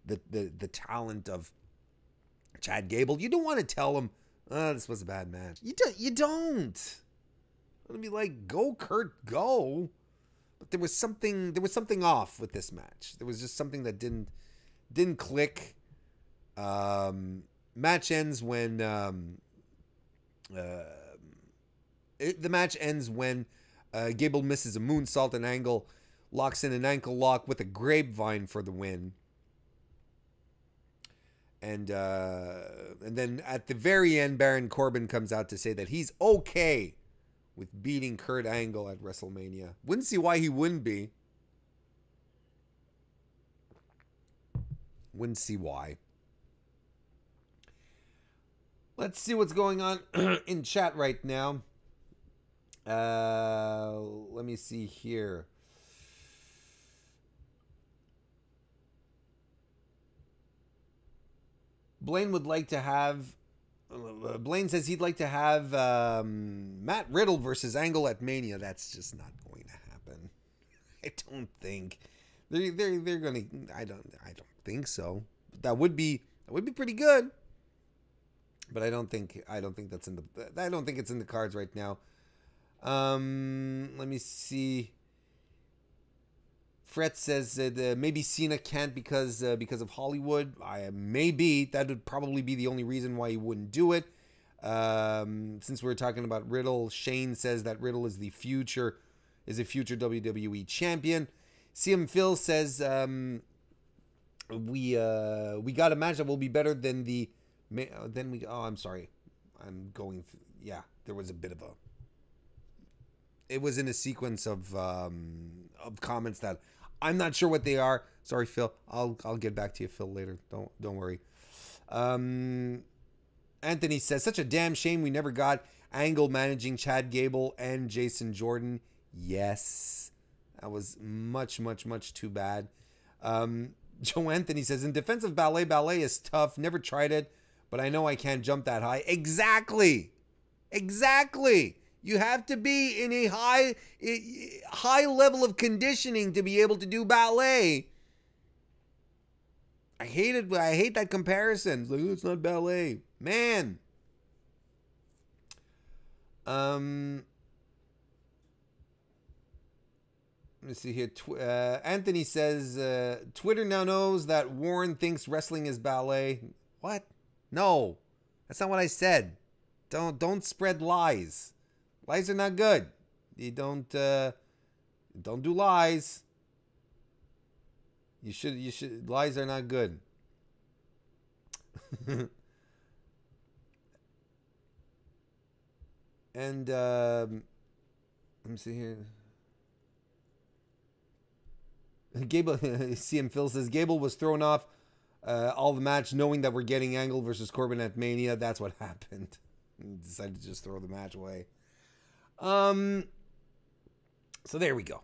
the talent of Chad Gable, you don't want to tell him, oh, this was a bad match. You don't. It'll be like, go Kurt, go. But there was something off with this match. There was just something that didn't click. Match ends when the match ends when Gable misses a moonsault, and Angle locks in an ankle lock with a grapevine for the win. And then at the very end, Baron Corbin comes out to say that he's okay with beating Kurt Angle at WrestleMania. Wouldn't see why he wouldn't be. Wouldn't see why. Let's see what's going on in chat right now. Let me see here. Blaine would like to have... Blaine says he'd like to have Matt Riddle versus Angle at Mania. That's just not going to happen. I don't think they're gonna. I don't think so. That would be pretty good. But I don't think that's in the. I don't think it's in the cards right now. Let me see. Fred says that maybe Cena can't because of Hollywood. Maybe that would probably be the only reason why he wouldn't do it. Since we're talking about Riddle, Shane says that Riddle is a future WWE champion. CM Phil says we got a match that will be better than the. I'm sorry, I'm going. Yeah, there was a bit of a. It was in a sequence of comments that I'm not sure what they are. Sorry, Phil. I'll get back to you, Phil, later. Don't worry. Anthony says, such a damn shame we never got Angle managing Chad Gable and Jason Jordan. Yes, that was much too bad. Joe Anthony says, in defense of ballet is tough. Never tried it, but I know I can't jump that high. Exactly. You have to be in a high level of conditioning to be able to do ballet. I hate it. I hate that comparison. It's like, oh, it's not ballet. Man. Let me see here. Anthony says, Twitter now knows that Warren thinks wrestling is ballet. What? No. That's not what I said. Don't spread lies. Lies are not good. You don't do lies. You should. Lies are not good. And let me see here. Gable, CM Phil says Gable was thrown off all the match, knowing that we're getting Angle versus Corbin at Mania. That's what happened. He decided to just throw the match away. So there we go.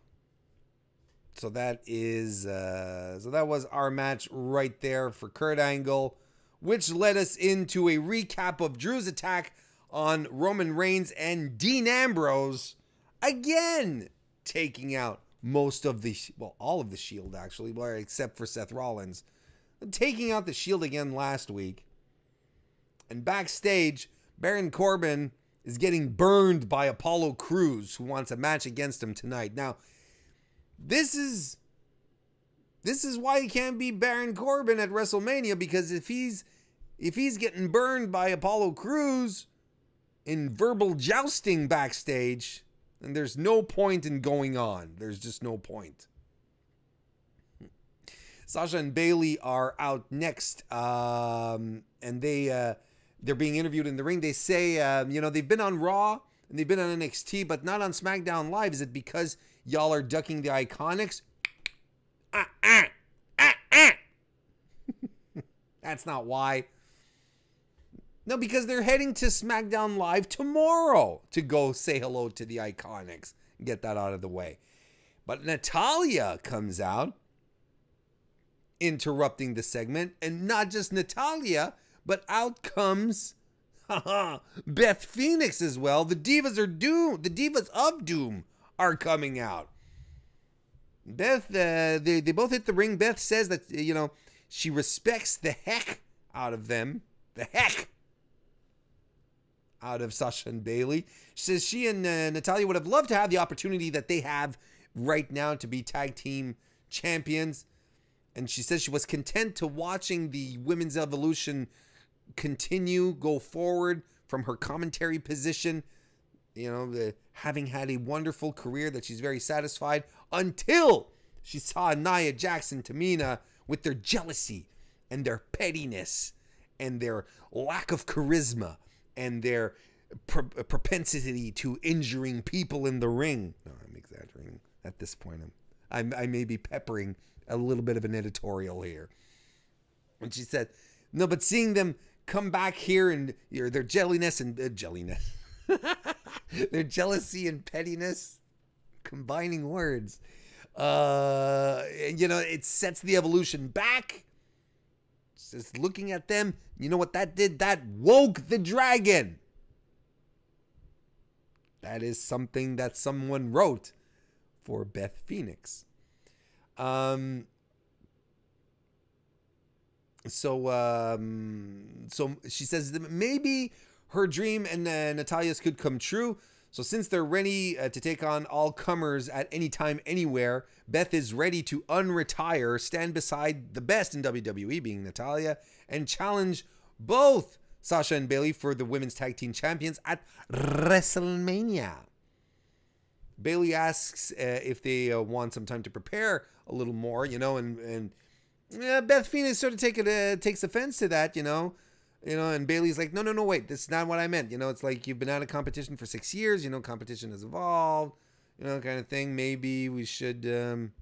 So that was our match right there for Kurt Angle, which led us into a recap of Drew's attack on Roman Reigns and Dean Ambrose, again taking out all of the Shield, actually, except for Seth Rollins, taking out the Shield again last week. And backstage, Baron Corbin is getting burned by Apollo Crews, who wants a match against him tonight. Now, this is why he can't be Baron Corbin at WrestleMania, because if he's getting burned by Apollo Crews in verbal jousting backstage, then there's no point in going on. There's just no point. Sasha and Bayley are out next, and they're being interviewed in the ring. They say, they've been on Raw and they've been on NXT, but not on SmackDown Live. Is it because y'all are ducking the Iconics? That's not why. No, because they're heading to SmackDown Live tomorrow to go say hello to the Iconics and get that out of the way. But Natalya comes out, interrupting the segment. And not just Natalya, but out comes Beth Phoenix as well. The Divas are doomed. The Divas of Doom are coming out. Beth, they both hit the ring. Beth says that, she respects the heck out of them. The heck out of Sasha and Bayley. She says she and Natalya would have loved to have the opportunity that they have right now to be tag team champions. And she says she was content to watching the women's evolution go forward from her commentary position. Having had a wonderful career, that she's very satisfied until she saw Nia Jax and Tamina with their jealousy and their pettiness and their lack of charisma and their propensity to injuring people in the ring. No, I'm exaggerating at this point. I may be peppering a little bit of an editorial here. And she said, no, but seeing them come back here and their jelliness and jelliness, their jealousy and pettiness, combining words, it sets the evolution back. Just looking at them, you know what that did? That woke the dragon. That is something that someone wrote for Beth Phoenix. So she says that maybe her dream and Natalya's could come true. So since they're ready to take on all comers at any time, anywhere, Beth is ready to unretire, stand beside the best in WWE, being Natalya, and challenge both Sasha and Bayley for the women's tag team champions at WrestleMania. Bayley asks if they want some time to prepare a little more, and Beth Phoenix sort of takes offense to that, and Bayley's like, no, wait, this is not what I meant. It's like, you've been out of competition for 6 years, competition has evolved, kind of thing. Maybe we should, you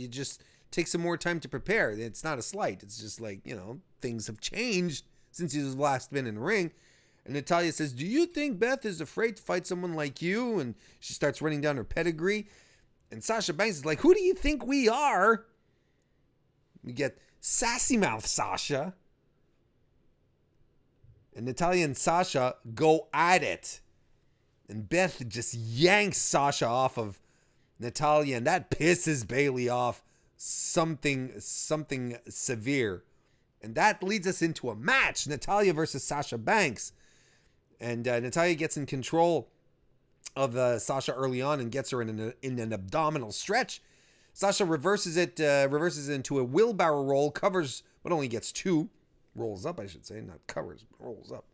just take some more time to prepare. It's not a slight. It's just like, things have changed since you've last been in the ring. And Natalya says, do you think Beth is afraid to fight someone like you? And she starts running down her pedigree. And Sasha Banks is like, who do you think we are? We get Sassy Mouth Sasha. And Natalya and Sasha go at it. And Beth just yanks Sasha off of Natalya. And that pisses Bayley off something severe. And that leads us into a match. Natalya versus Sasha Banks. And Natalya gets in control of Sasha early on and gets her in an abdominal stretch. Sasha reverses it into a wheelbarrow roll, covers, but only gets 2. Rolls up, I should say, not covers, but rolls up.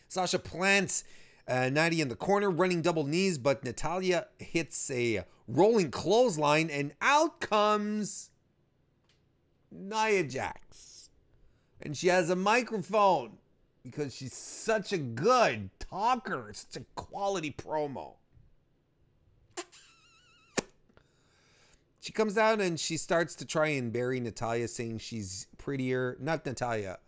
Sasha plants Nadia in the corner, running double knees, but Natalya hits a rolling clothesline, and out comes Nia Jax. And she has a microphone because she's such a good talker, such a quality promo. She comes out and she starts to try and bury Natalya, saying she's prettier. Not Natalya,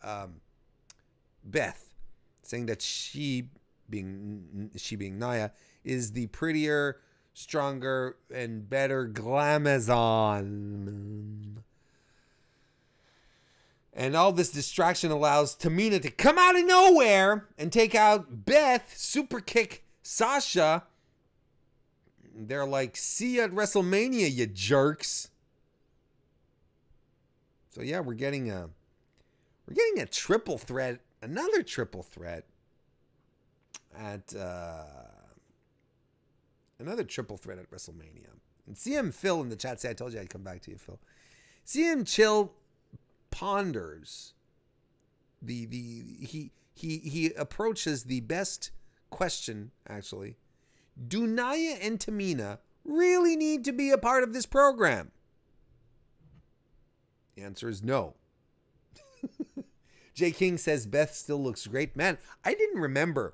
Beth, saying that she being Nia is the prettier, stronger, and better glamazon. And all this distraction allows Tamina to come out of nowhere and take out Beth, super kick Sasha. They're like, see you at WrestleMania, you jerks. So yeah, we're getting a triple threat, another triple threat at WrestleMania. And CM Phil in the chat said, I told you I'd come back to you, Phil. CM Chill ponders he approaches the best question, actually. Do Nia and Tamina really need to be a part of this program? The answer is no. Jay King says Beth still looks great. Man, I didn't remember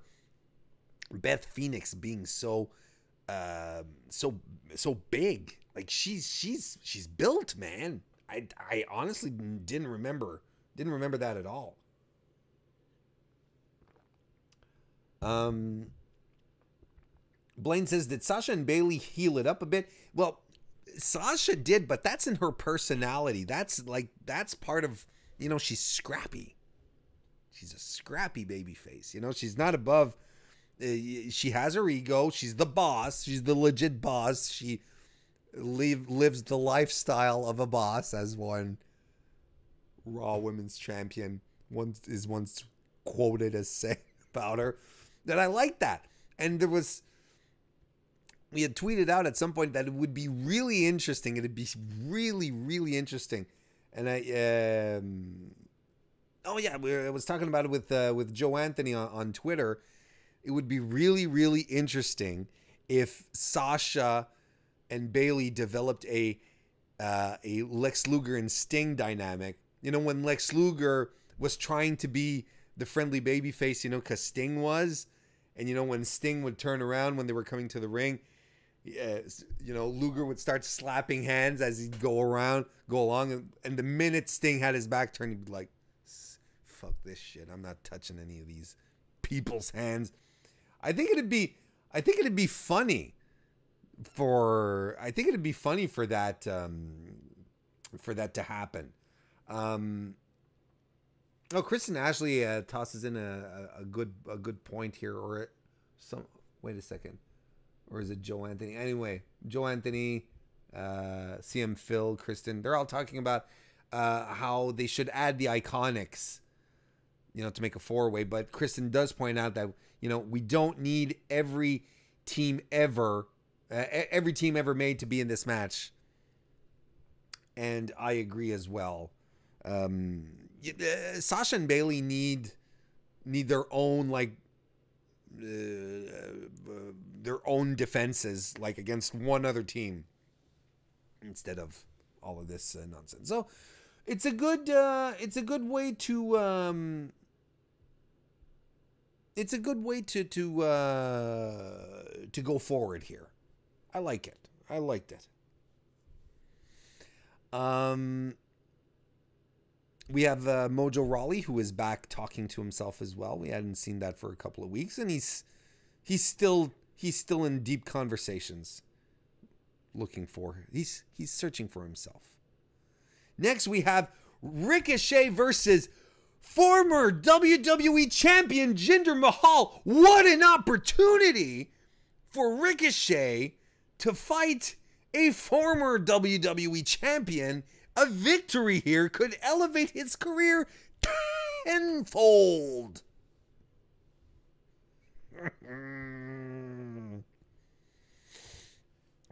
Beth Phoenix being so big. Like she's built, man. I honestly didn't remember that at all. Blaine says, did Sasha and Bailey heal it up a bit? Well, Sasha did, but that's in her personality. That's part of, she's scrappy. She's a scrappy baby face. She's not above. She has her ego. She's the boss. She's the legit boss. She lives the lifestyle of a boss, as one Raw Women's Champion once quoted as saying about her. That I like that. And we had tweeted out at some point that it would be really interesting. It'd be really, really interesting. And I was talking about it with Joe Anthony on Twitter. It would be really, really interesting if Sasha and Bailey developed a Lex Luger and Sting dynamic. When Lex Luger was trying to be the friendly babyface, because Sting was, and when Sting would turn around when they were coming to the ring, Luger would start slapping hands as he'd go along, and the minute Sting had his back turned, he'd be like, "Fuck this shit! I'm not touching any of these people's hands." I think it'd be funny for that to happen. Kristen Ashley tosses in a good point here, or some. Wait a second, or is it Joe Anthony? Anyway, Joe Anthony, CM Phil, Kristen, they're all talking about how they should add the Iconics, to make a four-way. But Kristen does point out that we don't need every team ever made to be in this match, and I agree as well. Sasha and Bailey need their own their own defenses, against one other team, instead of all of this nonsense. So it's a good way to go forward here. I like it. I liked it. We have Mojo Rawley, who is back talking to himself as well. We hadn't seen that for a couple of weeks, and he's still in deep conversations. He's searching for himself. Next, we have Ricochet versus former WWE champion Jinder Mahal. What an opportunity for Ricochet to fight a former WWE champion. A victory here could elevate his career tenfold.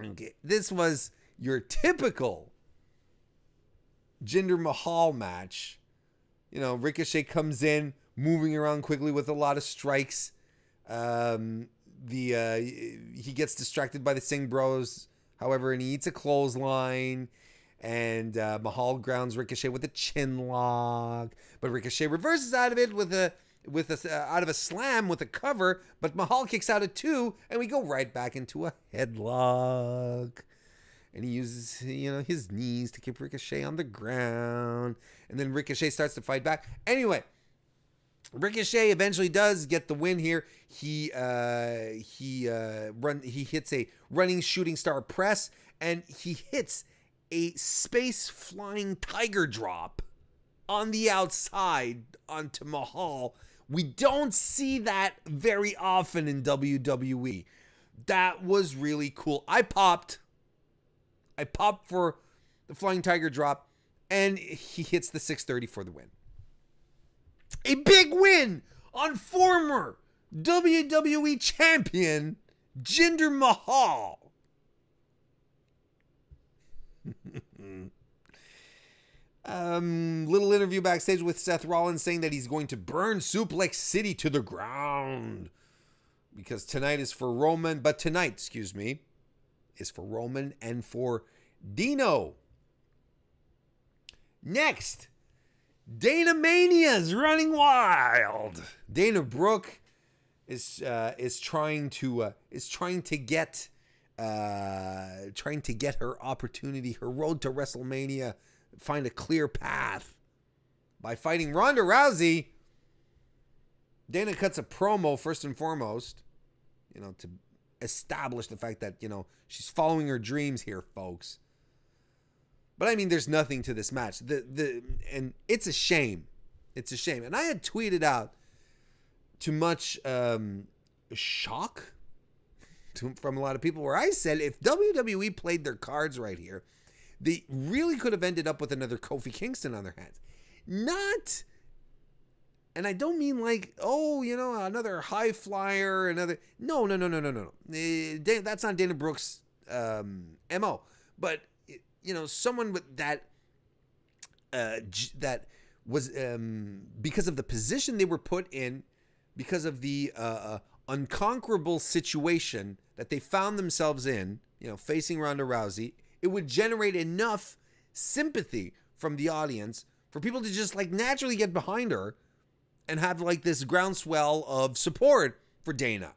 Okay, this was your typical Jinder Mahal match. Ricochet comes in, moving around quickly with a lot of strikes. He gets distracted by the Singh Bros, however, and he eats a clothesline. And Mahal grounds Ricochet with a chin lock, but Ricochet reverses out of it out of a slam with a cover. But Mahal kicks out at 2, and we go right back into a headlock. And he uses his knees to keep Ricochet on the ground, and then Ricochet starts to fight back. Anyway, Ricochet eventually does get the win here. He hits a running shooting star press, and he hits a space flying tiger drop on the outside onto Mahal. We don't see that very often in WWE. That was really cool. I popped for the flying tiger drop, and he hits the 630 for the win. A big win on former WWE champion Jinder Mahal. Little interview backstage with Seth Rollins saying that he's going to burn Suplex City to the ground because tonight is for Roman, but tonight, is for Roman and for Dino. Next, Dana Mania's running wild. Dana Brooke is trying to get her opportunity, her road to WrestleMania find a clear path by fighting Ronda Rousey. Dana cuts a promo first and foremost, to establish the fact that, she's following her dreams here, folks. But I mean, there's nothing to this match. And it's a shame. It's a shame. And I had tweeted out too much shock from a lot of people where I said if WWE played their cards right here, they really could have ended up with another Kofi Kingston on their hands. Not, and I don't mean like, another high flyer, no. That's not Dana Brooks' MO. But, someone with that was, because of the position they were put in, because of the unconquerable situation that they found themselves in, facing Ronda Rousey, it would generate enough sympathy from the audience for people to just like naturally get behind her and have like this groundswell of support for Dana.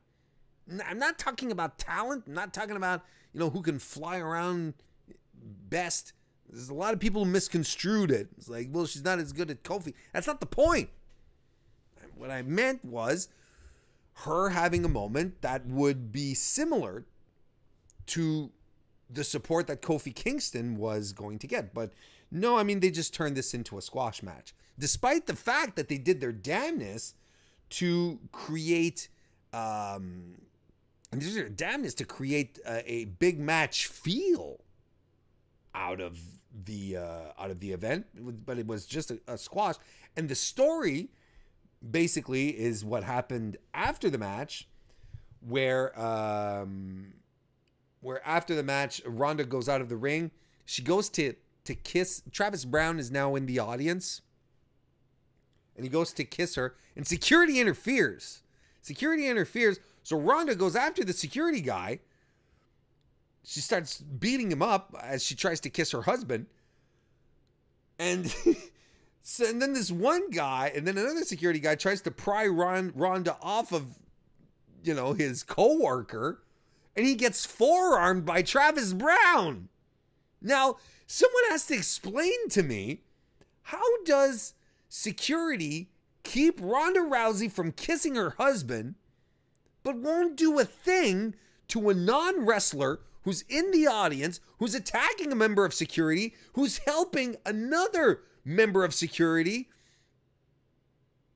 I'm not talking about talent. I'm not talking about, who can fly around best. There's a lot of people who misconstrued it. It's like, well, she's not as good at Kofi. That's not the point. What I meant was her having a moment that would be similar to the support that Kofi Kingston was going to get. But no, I mean, they just turned this into a squash match. Despite the fact that they did their damnness to create, a big match feel out of the event, but it was just a squash. And the story basically is what happened after the match, where after the match, Ronda goes out of the ring. She goes to kiss. Travis Brown is now in the audience, and he goes to kiss her, and security interferes. So Ronda goes after the security guy. She starts beating him up as she tries to kiss her husband. And, and then this one guy, and then another security guy tries to pry Ronda off of, his coworker, and he gets forearmed by Travis Brown. Now, someone has to explain to me, how does security keep Ronda Rousey from kissing her husband, but won't do a thing to a non-wrestler who's in the audience, who's attacking a member of security, who's helping another member of security,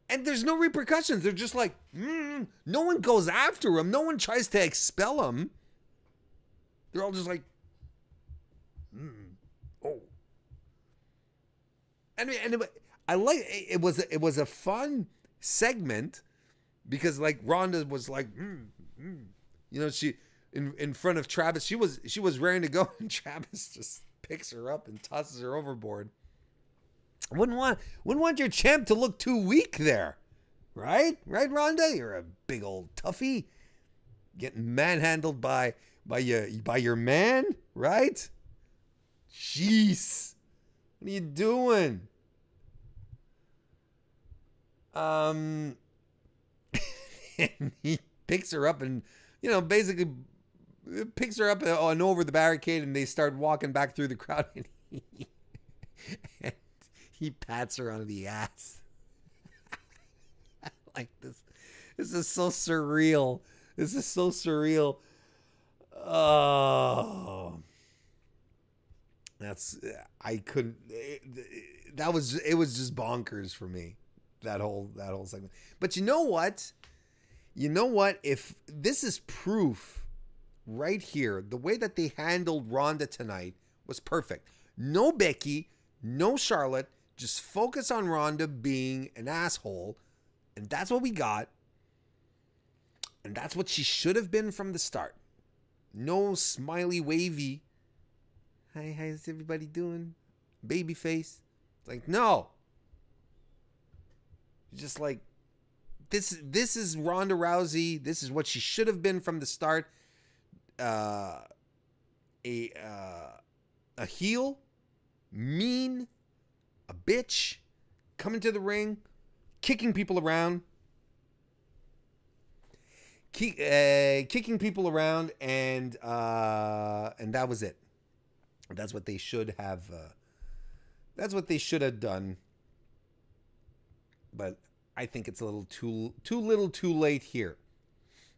and there's no repercussions? They're just like, no one goes after him. No one tries to expel him. They're all just like, oh. And I like it. Was a fun segment because like Ronda was like, she in front of Travis, she was raring to go, and Travis just picks her up and tosses her overboard. Wouldn't want your champ to look too weak there, right? Right, Ronda? You're a big old toughie, getting manhandled by your man, right? Jeez, what are you doing? And he picks her up and basically picks her up and over the barricade, and they start walking back through the crowd, and he pats her on the ass. Like this is so surreal. Oh, it was just bonkers for me, that whole segment. But you know what? If this is proof right here, the way that they handled Ronda tonight was perfect. No Becky, no Charlotte, just focus on Ronda being an asshole. And that's what we got. And that's what she should have been from the start. No smiley, wavy, hi, how's everybody doing? Baby face. It's like, no. Just like, this is Ronda Rousey. This is what she should have been from the start. A heel, mean, a bitch, coming to the ring, kicking people around, kicking people around, and that was it. That's what they should have That's what they should have done. But I think it's a little too late here.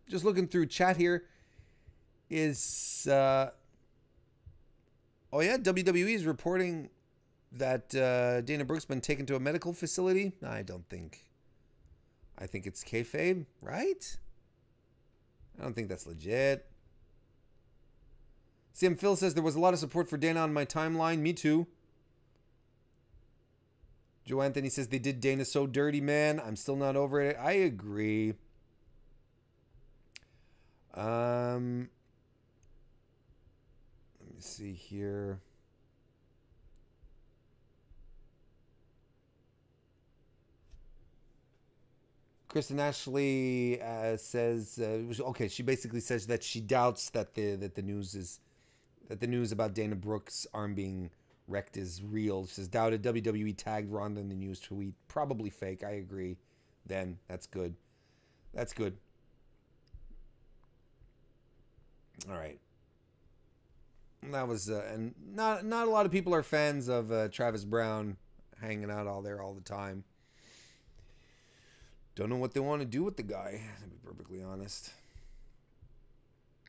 Just looking through chat here is oh yeah, WWE is reporting that Dana Brooke's been taken to a medical facility. I think it's kayfabe, right? I don't think that's legit. Sam Phil says there was a lot of support for Dana on my timeline. Me too. Joe Anthony says they did Dana so dirty, man. I'm still not over it. I agree. Let me see here. Kristen Ashley says, okay, she basically says that she doubts that the news about Dana Brooke's arm being wrecked is real. She says, doubted. WWE tagged Ronda in the news tweet. Probably fake. I agree. Then that's good. That's good. All right. That was and not a lot of people are fans of Travis Brown hanging out all the time. Don't know what they want to do with the guy, to be perfectly honest.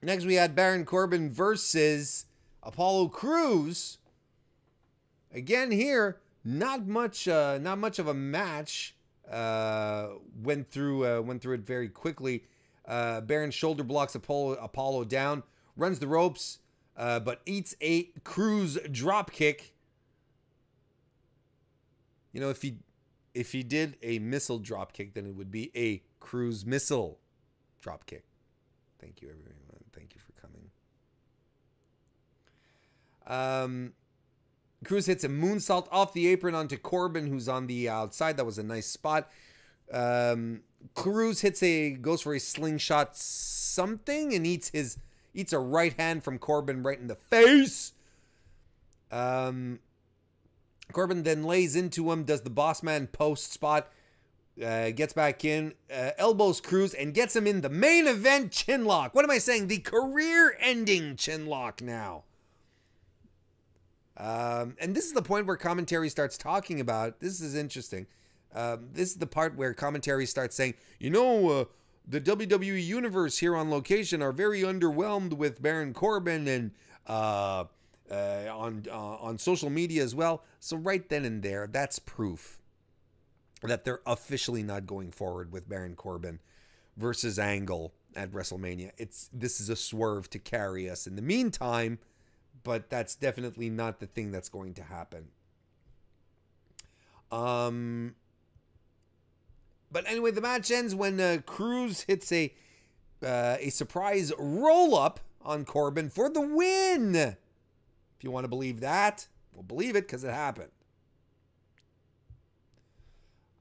Next, we had Baron Corbin versus Apollo Crews. Again, here, not much of a match. Went through it very quickly. Baron shoulder blocks Apollo down, runs the ropes, but eats a Crews drop kick. You know, if he did a missile drop kick, then it would be a Crews missile drop kick. Thank you, everyone. Thank you for coming. Crews hits a moonsault off the apron onto Corbin, who's on the outside. That was a nice spot. Crews goes for a slingshot something and eats a right hand from Corbin right in the face. Corbin then lays into him, does the boss man post spot, gets back in, elbows Crews, and gets him in the main event chin lock. What am I saying? The career-ending chin lock now. And this is the point where commentary starts talking about, this is interesting, this is the part where commentary starts saying, you know, the WWE Universe here on location are very underwhelmed with Baron Corbin and on social media as well. So right then and there, that's proof that they're officially not going forward with Baron Corbin versus Angle at WrestleMania. This is a swerve to carry us in the meantime, but that's definitely not the thing that's going to happen. But anyway, the match ends when Crews hits a surprise roll-up on Corbin for the win. If you want to believe that, we'll believe it because it happened.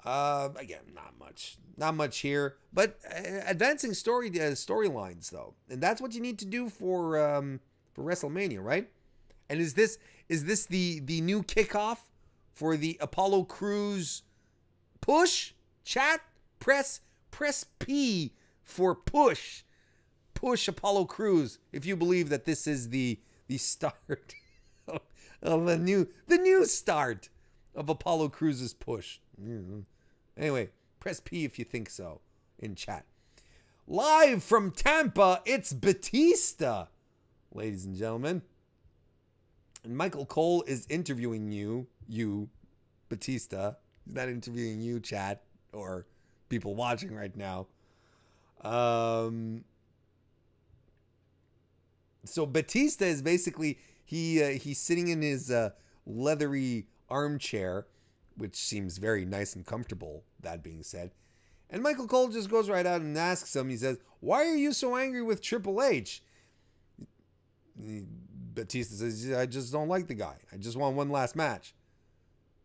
Again, not much here, but advancing storylines though, and that's what you need to do for WrestleMania, right? And is this the new kickoff for the Apollo Crews push? Chat, press P for push Apollo Crews if you believe that this is the start of the new start of Apollo Crews' push. Anyway, press P if you think so in chat. Live from Tampa, it's Batista, ladies and gentlemen. And Michael Cole is interviewing you, Batista. He's not interviewing you, chat, or people watching right now. So Batista is basically, he's sitting in his leathery armchair, which seems very nice and comfortable, that being said. And Michael Cole just goes right out and asks him, he says, why are you so angry with Triple H? Batista says, I just don't like the guy. I just want one last match.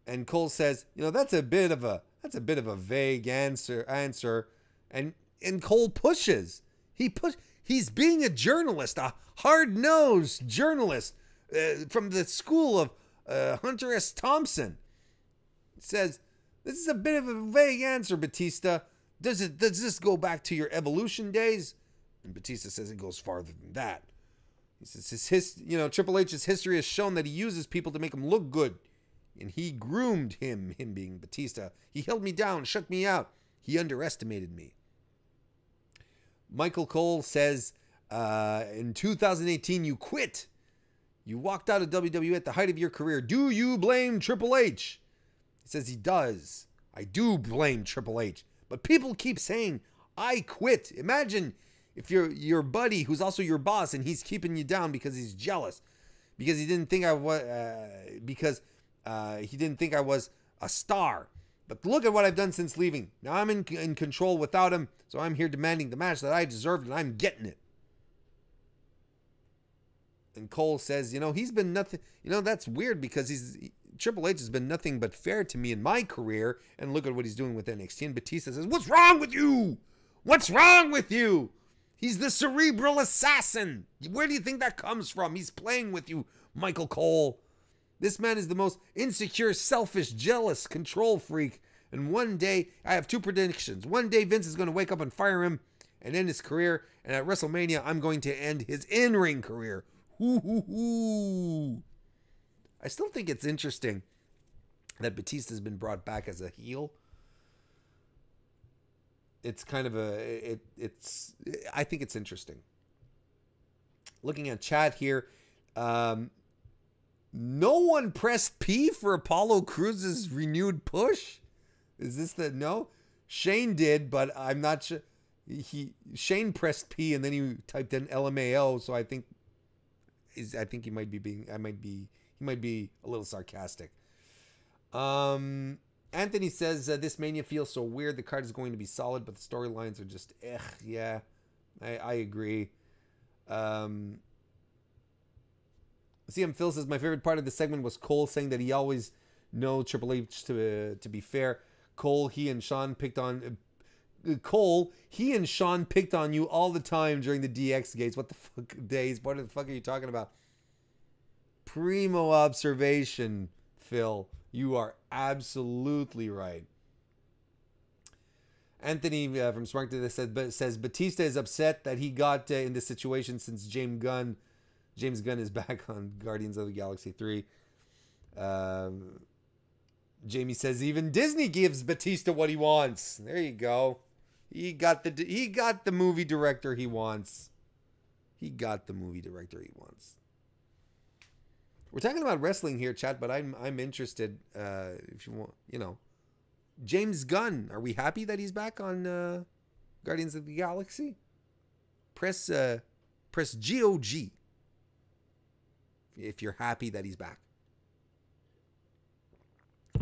And Cole says, you know, that's a bit of a vague answer. And Cole pushes. He's being a journalist, a hard-nosed journalist from the school of Hunter S. Thompson. Says, this is a bit of a vague answer, Batista. Does this go back to your Evolution days? And Batista says it goes farther than that. He says Triple H's history has shown that he uses people to make him look good. And he groomed him being Batista. He held me down, shook me out. He underestimated me. Michael Cole says, in 2018, you quit. You walked out of WWE at the height of your career. Do you blame Triple H? He says he does. I do blame Triple H. But people keep saying, I quit. Imagine if your buddy, who's also your boss, and he's keeping you down because he's jealous. Because he didn't think I was, he didn't think I was a star. But look at what I've done since leaving. Now I'm in control without him. So I'm here demanding the match that I deserved, and I'm getting it. And Cole says, he's been nothing. That's weird because Triple H has been nothing but fair to me in my career. And look at what he's doing with NXT. And Batista says, what's wrong with you? What's wrong with you? He's the cerebral assassin. Where do you think that comes from? He's playing with you, Michael Cole. This man is the most insecure, selfish, jealous control freak. And one day, I have two predictions. One day, Vince is going to wake up and fire him and end his career. And at WrestleMania, I'm going to end his in-ring career. I still think it's interesting that Batista's been brought back as a heel. It's kind of I think it's interesting. Looking at chat here, no one pressed P for Apollo Crews' renewed push. Is this no? Shane did, but I'm not sure. Shane pressed P and then he typed in LMAO, so I think he might be he might be a little sarcastic. Anthony says this Mania feels so weird. The card is going to be solid, but the storylines are just yeah. I agree. CM Phil says my favorite part of the segment was Cole saying that he always knows Triple H to be fair. Cole, he and Sean picked on you all the time during the DX gates. What the fuck days? What the fuck are you talking about? Primo observation, Phil. You are absolutely right. Anthony from Smart to this says Batista is upset that he got in this situation since James Gunn is back on Guardians of the Galaxy 3. Jamie says even Disney gives Batista what he wants. There you go. He got the movie director he wants. We're talking about wrestling here, chat, but I'm interested. If you want, James Gunn. Are we happy that he's back on Guardians of the Galaxy? Press GOG if you're happy that he's back.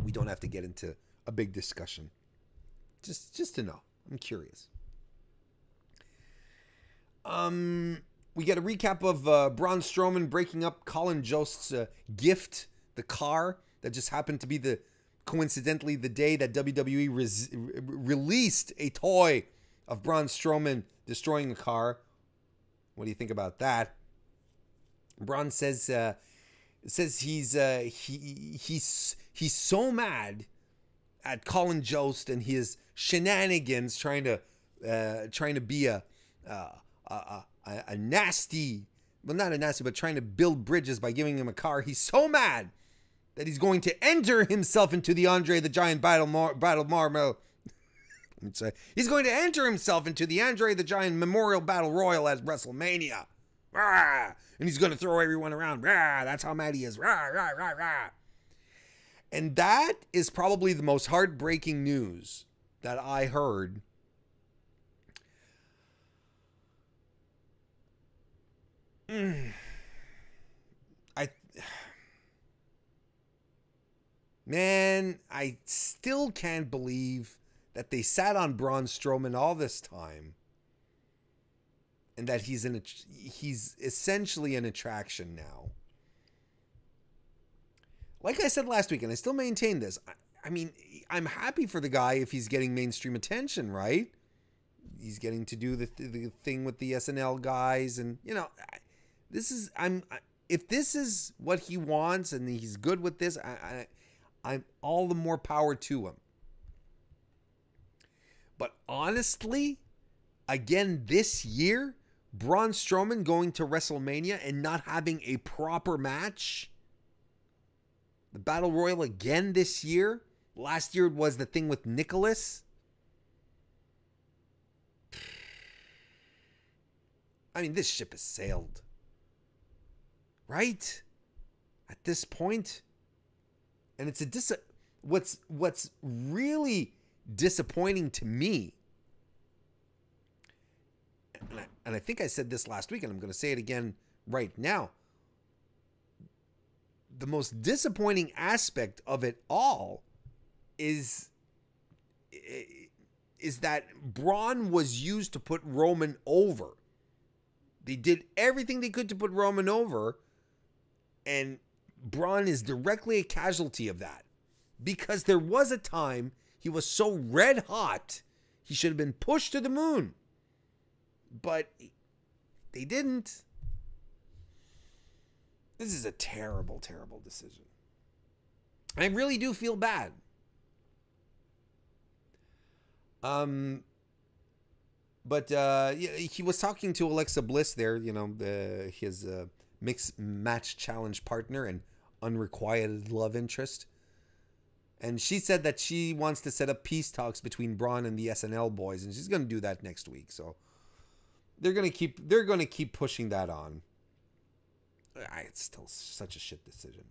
We don't have to get into a big discussion. Just to know. I'm curious. We get a recap of Braun Strowman breaking up Colin Jost's gift, the car that just happened to be coincidentally the day that WWE released a toy of Braun Strowman destroying a car. What do you think about that? Braun says he's so mad at Colin Jost and his shenanigans trying to be a nasty, well, not a nasty, but trying to build bridges by giving him a car. He's so mad that he's going to enter himself into the Andre the Giant battle he's going to enter himself into the Andre the Giant Memorial Battle Royal at WrestleMania. Rah! And he's going to throw everyone around. Rah! That's how mad he is. Rah, rah, rah, rah. And that is probably the most heartbreaking news that I heard. I still can't believe that they sat on Braun Strowman all this time, and that he's essentially an attraction now. Like I said last week, and I still maintain this. I mean, I'm happy for the guy if he's getting mainstream attention, right? He's getting to do the thing with the SNL guys, and if this is what he wants and he's good with this, I'm all the more power to him. But honestly, again, this year, Braun Strowman going to WrestleMania and not having a proper match The Battle Royal again this year. Last year was the thing with Nicholas. I mean, this ship has sailed. Right? At this point. And it's what's really disappointing to me, and I think I said this last week, and I'm going to say it again right now. The most disappointing aspect of it all is that Braun was used to put Roman over. They did everything they could to put Roman over, and Braun is directly a casualty of that. Because there was a time he was so red hot, he should have been pushed to the moon. But they didn't. This is a terrible, terrible decision. I really do feel bad. But he was talking to Alexa Bliss there, you know, his mixed match challenge partner and unrequited love interest. And she said that she wants to set up peace talks between Braun and the SNL boys, and she's going to do that next week. So they're going to keep pushing that on. It's still such a shit decision.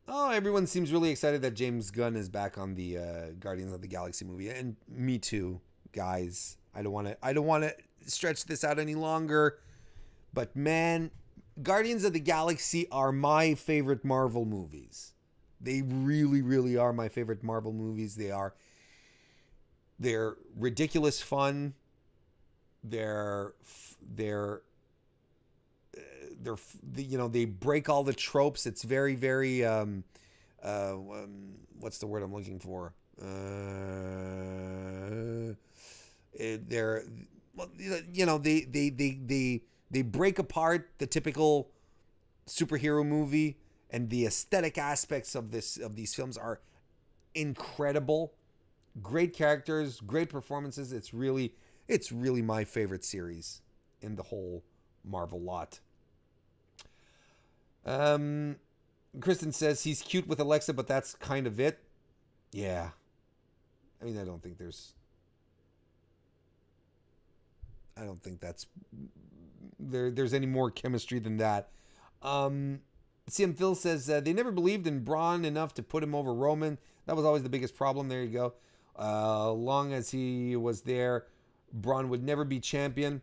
Oh, everyone seems really excited that James Gunn is back on the Guardians of the Galaxy movie, and me too, guys. I don't want to stretch this out any longer, but man, Guardians of the Galaxy are my favorite Marvel movies. They really, really are my favorite Marvel movies. They're ridiculous fun. They're you know, they break all the tropes. It's very, very what's the word I'm looking for? They're, you know, they break apart the typical superhero movie, and the aesthetic aspects of these films are incredible. Great characters, great performances. It's really my favorite series in the whole Marvel lot. Kristen says he's cute with Alexa, but that's kind of it. Yeah. I mean, I don't think there's any more chemistry than that. CM Phil says they never believed in Braun enough to put him over Roman. That was always the biggest problem. There you go. Long as he was there, Braun would never be champion.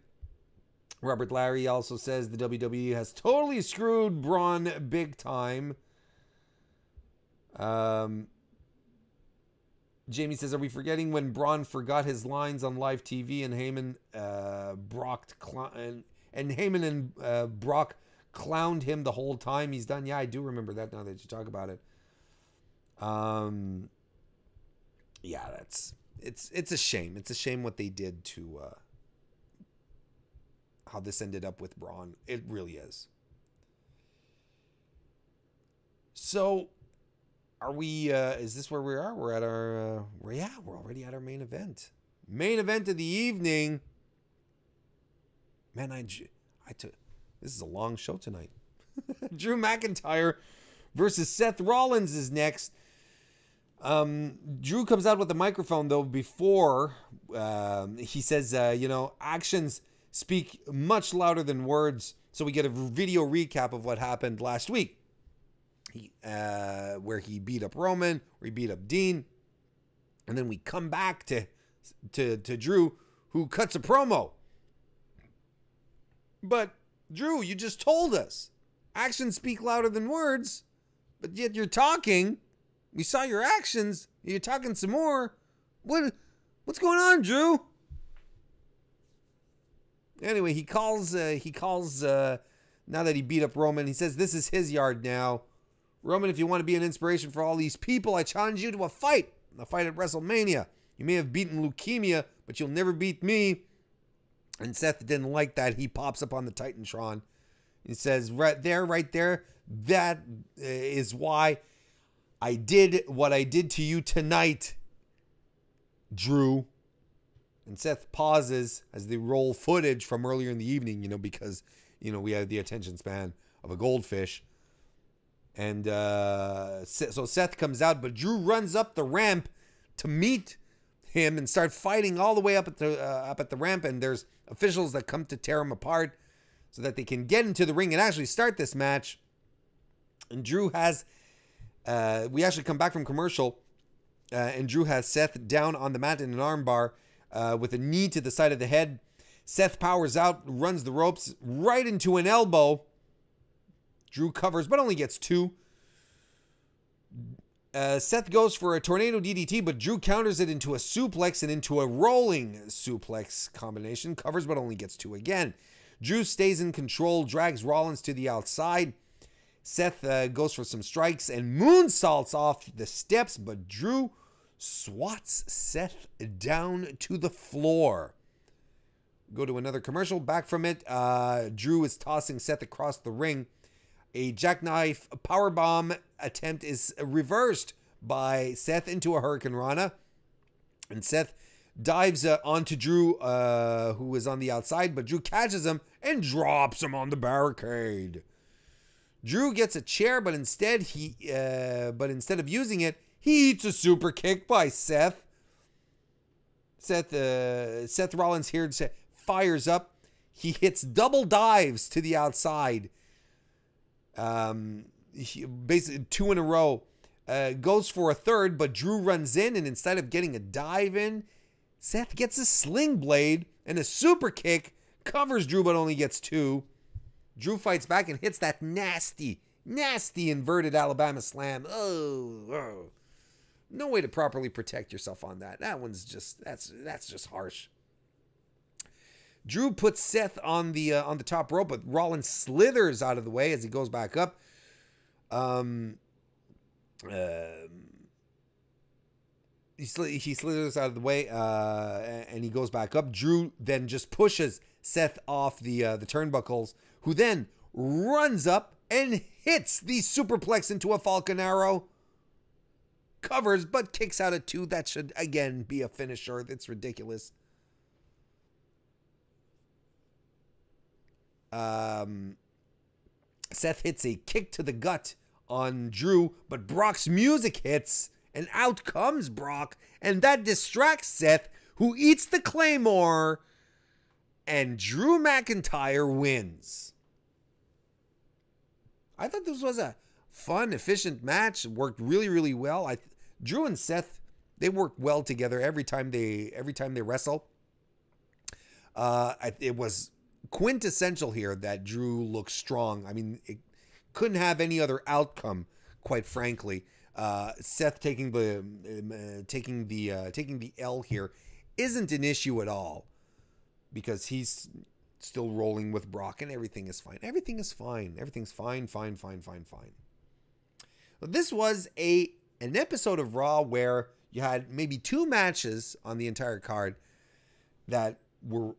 Robert Larry also says the WWE has totally screwed Braun big time. Jamie says, are we forgetting when Braun forgot his lines on live TV and Heyman, Heyman and Brock clowned him the whole time he's done? Yeah, I do remember that now that you talk about it. Yeah, it's a shame. It's a shame what they did to how this ended up with Braun. It really is. So, are we? Is this where we are? We're at our. We're already at our main event. Main event of the evening. Man, I took. This is a long show tonight. Drew McIntyre versus Seth Rollins is next. Drew comes out with the microphone though before he says, actions speak much louder than words. So we get a video recap of what happened last week. Where he beat up Roman, where he beat up Dean, and then we come back to Drew, who cuts a promo. But Drew, you just told us actions speak louder than words, but yet you're talking. We saw your actions. You're talking some more. What's going on, Drew? Anyway, he calls now that he beat up Roman, he says this is his yard now. Roman, if you want to be an inspiration for all these people, I challenge you to a fight at WrestleMania. You may have beaten leukemia, but you'll never beat me. And Seth didn't like that. He pops up on the Titantron. He says, right there, that is why I did what I did to you tonight, Drew. And Seth pauses as they roll footage from earlier in the evening, because we have the attention span of a goldfish. And so Seth comes out, but Drew runs up the ramp to meet him and start fighting all the way up at the ramp. And there's officials that come to tear him apart so that they can get into the ring and actually start this match. And Drew has, we actually come back from commercial, and Drew has Seth down on the mat in an armbar with a knee to the side of the head. Seth powers out, runs the ropes right into an elbow. Drew covers, but only gets 2. Seth goes for a tornado DDT, but Drew counters it into a suplex and into a rolling suplex combination. Covers, but only gets 2 again. Drew stays in control, drags Rollins to the outside. Seth goes for some strikes and moonsaults off the steps, but Drew swats Seth down to the floor. Go to another commercial. Back from it, Drew is tossing Seth across the ring. A jackknife powerbomb attempt is reversed by Seth into a Hurricane Rana. And Seth dives onto Drew, who is on the outside, but Drew catches him and drops him on the barricade. Drew gets a chair, but instead of using it, he eats a super kick by Seth. Seth Rollins here fires up. He hits double dives to the outside. Basically 2 in a row. Goes for a third, but Drew runs in, and instead of getting a dive in, Seth gets a sling blade and a super kick. Covers Drew, but only gets 2. Drew fights back and hits that nasty inverted Alabama slam. Oh. No way to properly protect yourself on that. That one's just, that's just harsh. Drew puts Seth on the top rope, but Rollins slithers out of the way as he goes back up. He slithers out of the way, and he goes back up. Drew then just pushes Seth off the turnbuckles, who then runs up and hits the superplex into a Falcon Arrow. Covers, but kicks out at 2. That should, again, be a finisher. It's ridiculous. Seth hits a kick to the gut on Drew, but Brock's music hits, and out comes Brock, and that distracts Seth, who eats the Claymore, and Drew McIntyre wins. I thought this was a fun, efficient match. It worked really, really well. Drew and Seth, they work well together every time they wrestle. It was quintessential here that Drew looks strong. I mean, it couldn't have any other outcome, quite frankly. Seth taking the L here isn't an issue at all, because he's still rolling with Brock and everything is fine. Everything's fine. This was an episode of Raw where you had maybe 2 matches on the entire card that were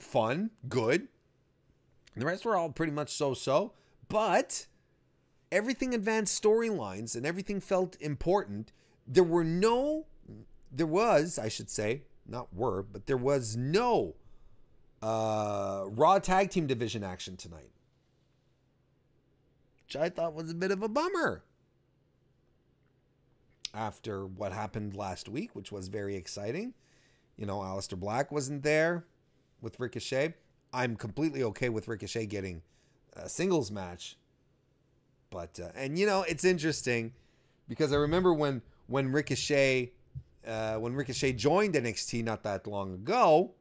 fun, good. And the rest were all pretty much so-so. But everything advanced storylines and everything felt important. There was no Raw Tag Team Division action tonight, which I thought was a bit of a bummer after what happened last week, which was very exciting. Aleister Black wasn't there with Ricochet. I'm completely okay with Ricochet getting a singles match. But, it's interesting because I remember when Ricochet joined NXT not that long ago,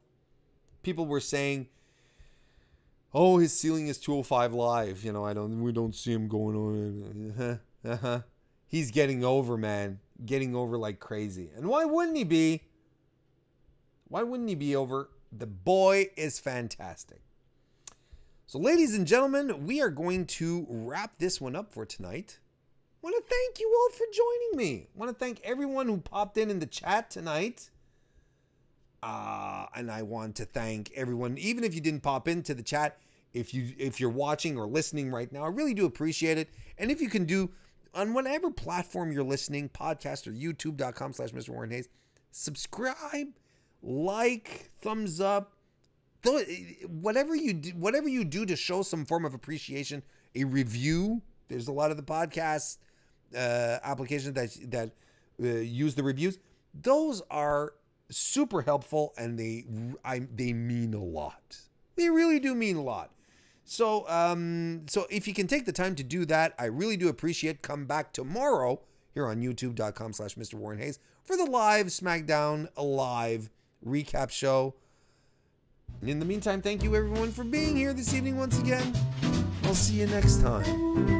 people were saying, "Oh, his ceiling is 205 Live. We don't see him going on." He's getting over, man. Getting over like crazy. And why wouldn't he be? Why wouldn't he be over? The boy is fantastic. So, ladies and gentlemen, we are going to wrap this one up for tonight. I want to thank you all for joining me. I want to thank everyone who popped in the chat tonight. And I want to thank everyone, even if you didn't pop into the chat, if you're watching or listening right now, I really do appreciate it. And if you can do, on whatever platform you're listening, podcast or youtube.com/Mr. Warren Hayes, subscribe, like, thumbs up, whatever you do to show some form of appreciation, a review. There's a lot of the podcast applications that use the reviews. Those are super helpful, and they mean a lot. They really do mean a lot. So if you can take the time to do that, I really do appreciate. Come back tomorrow here on youtube.com/Mr. Warren Hayes for the live SmackDown Live recap show. And in the meantime, thank you everyone for being here this evening once again. I'll see you next time.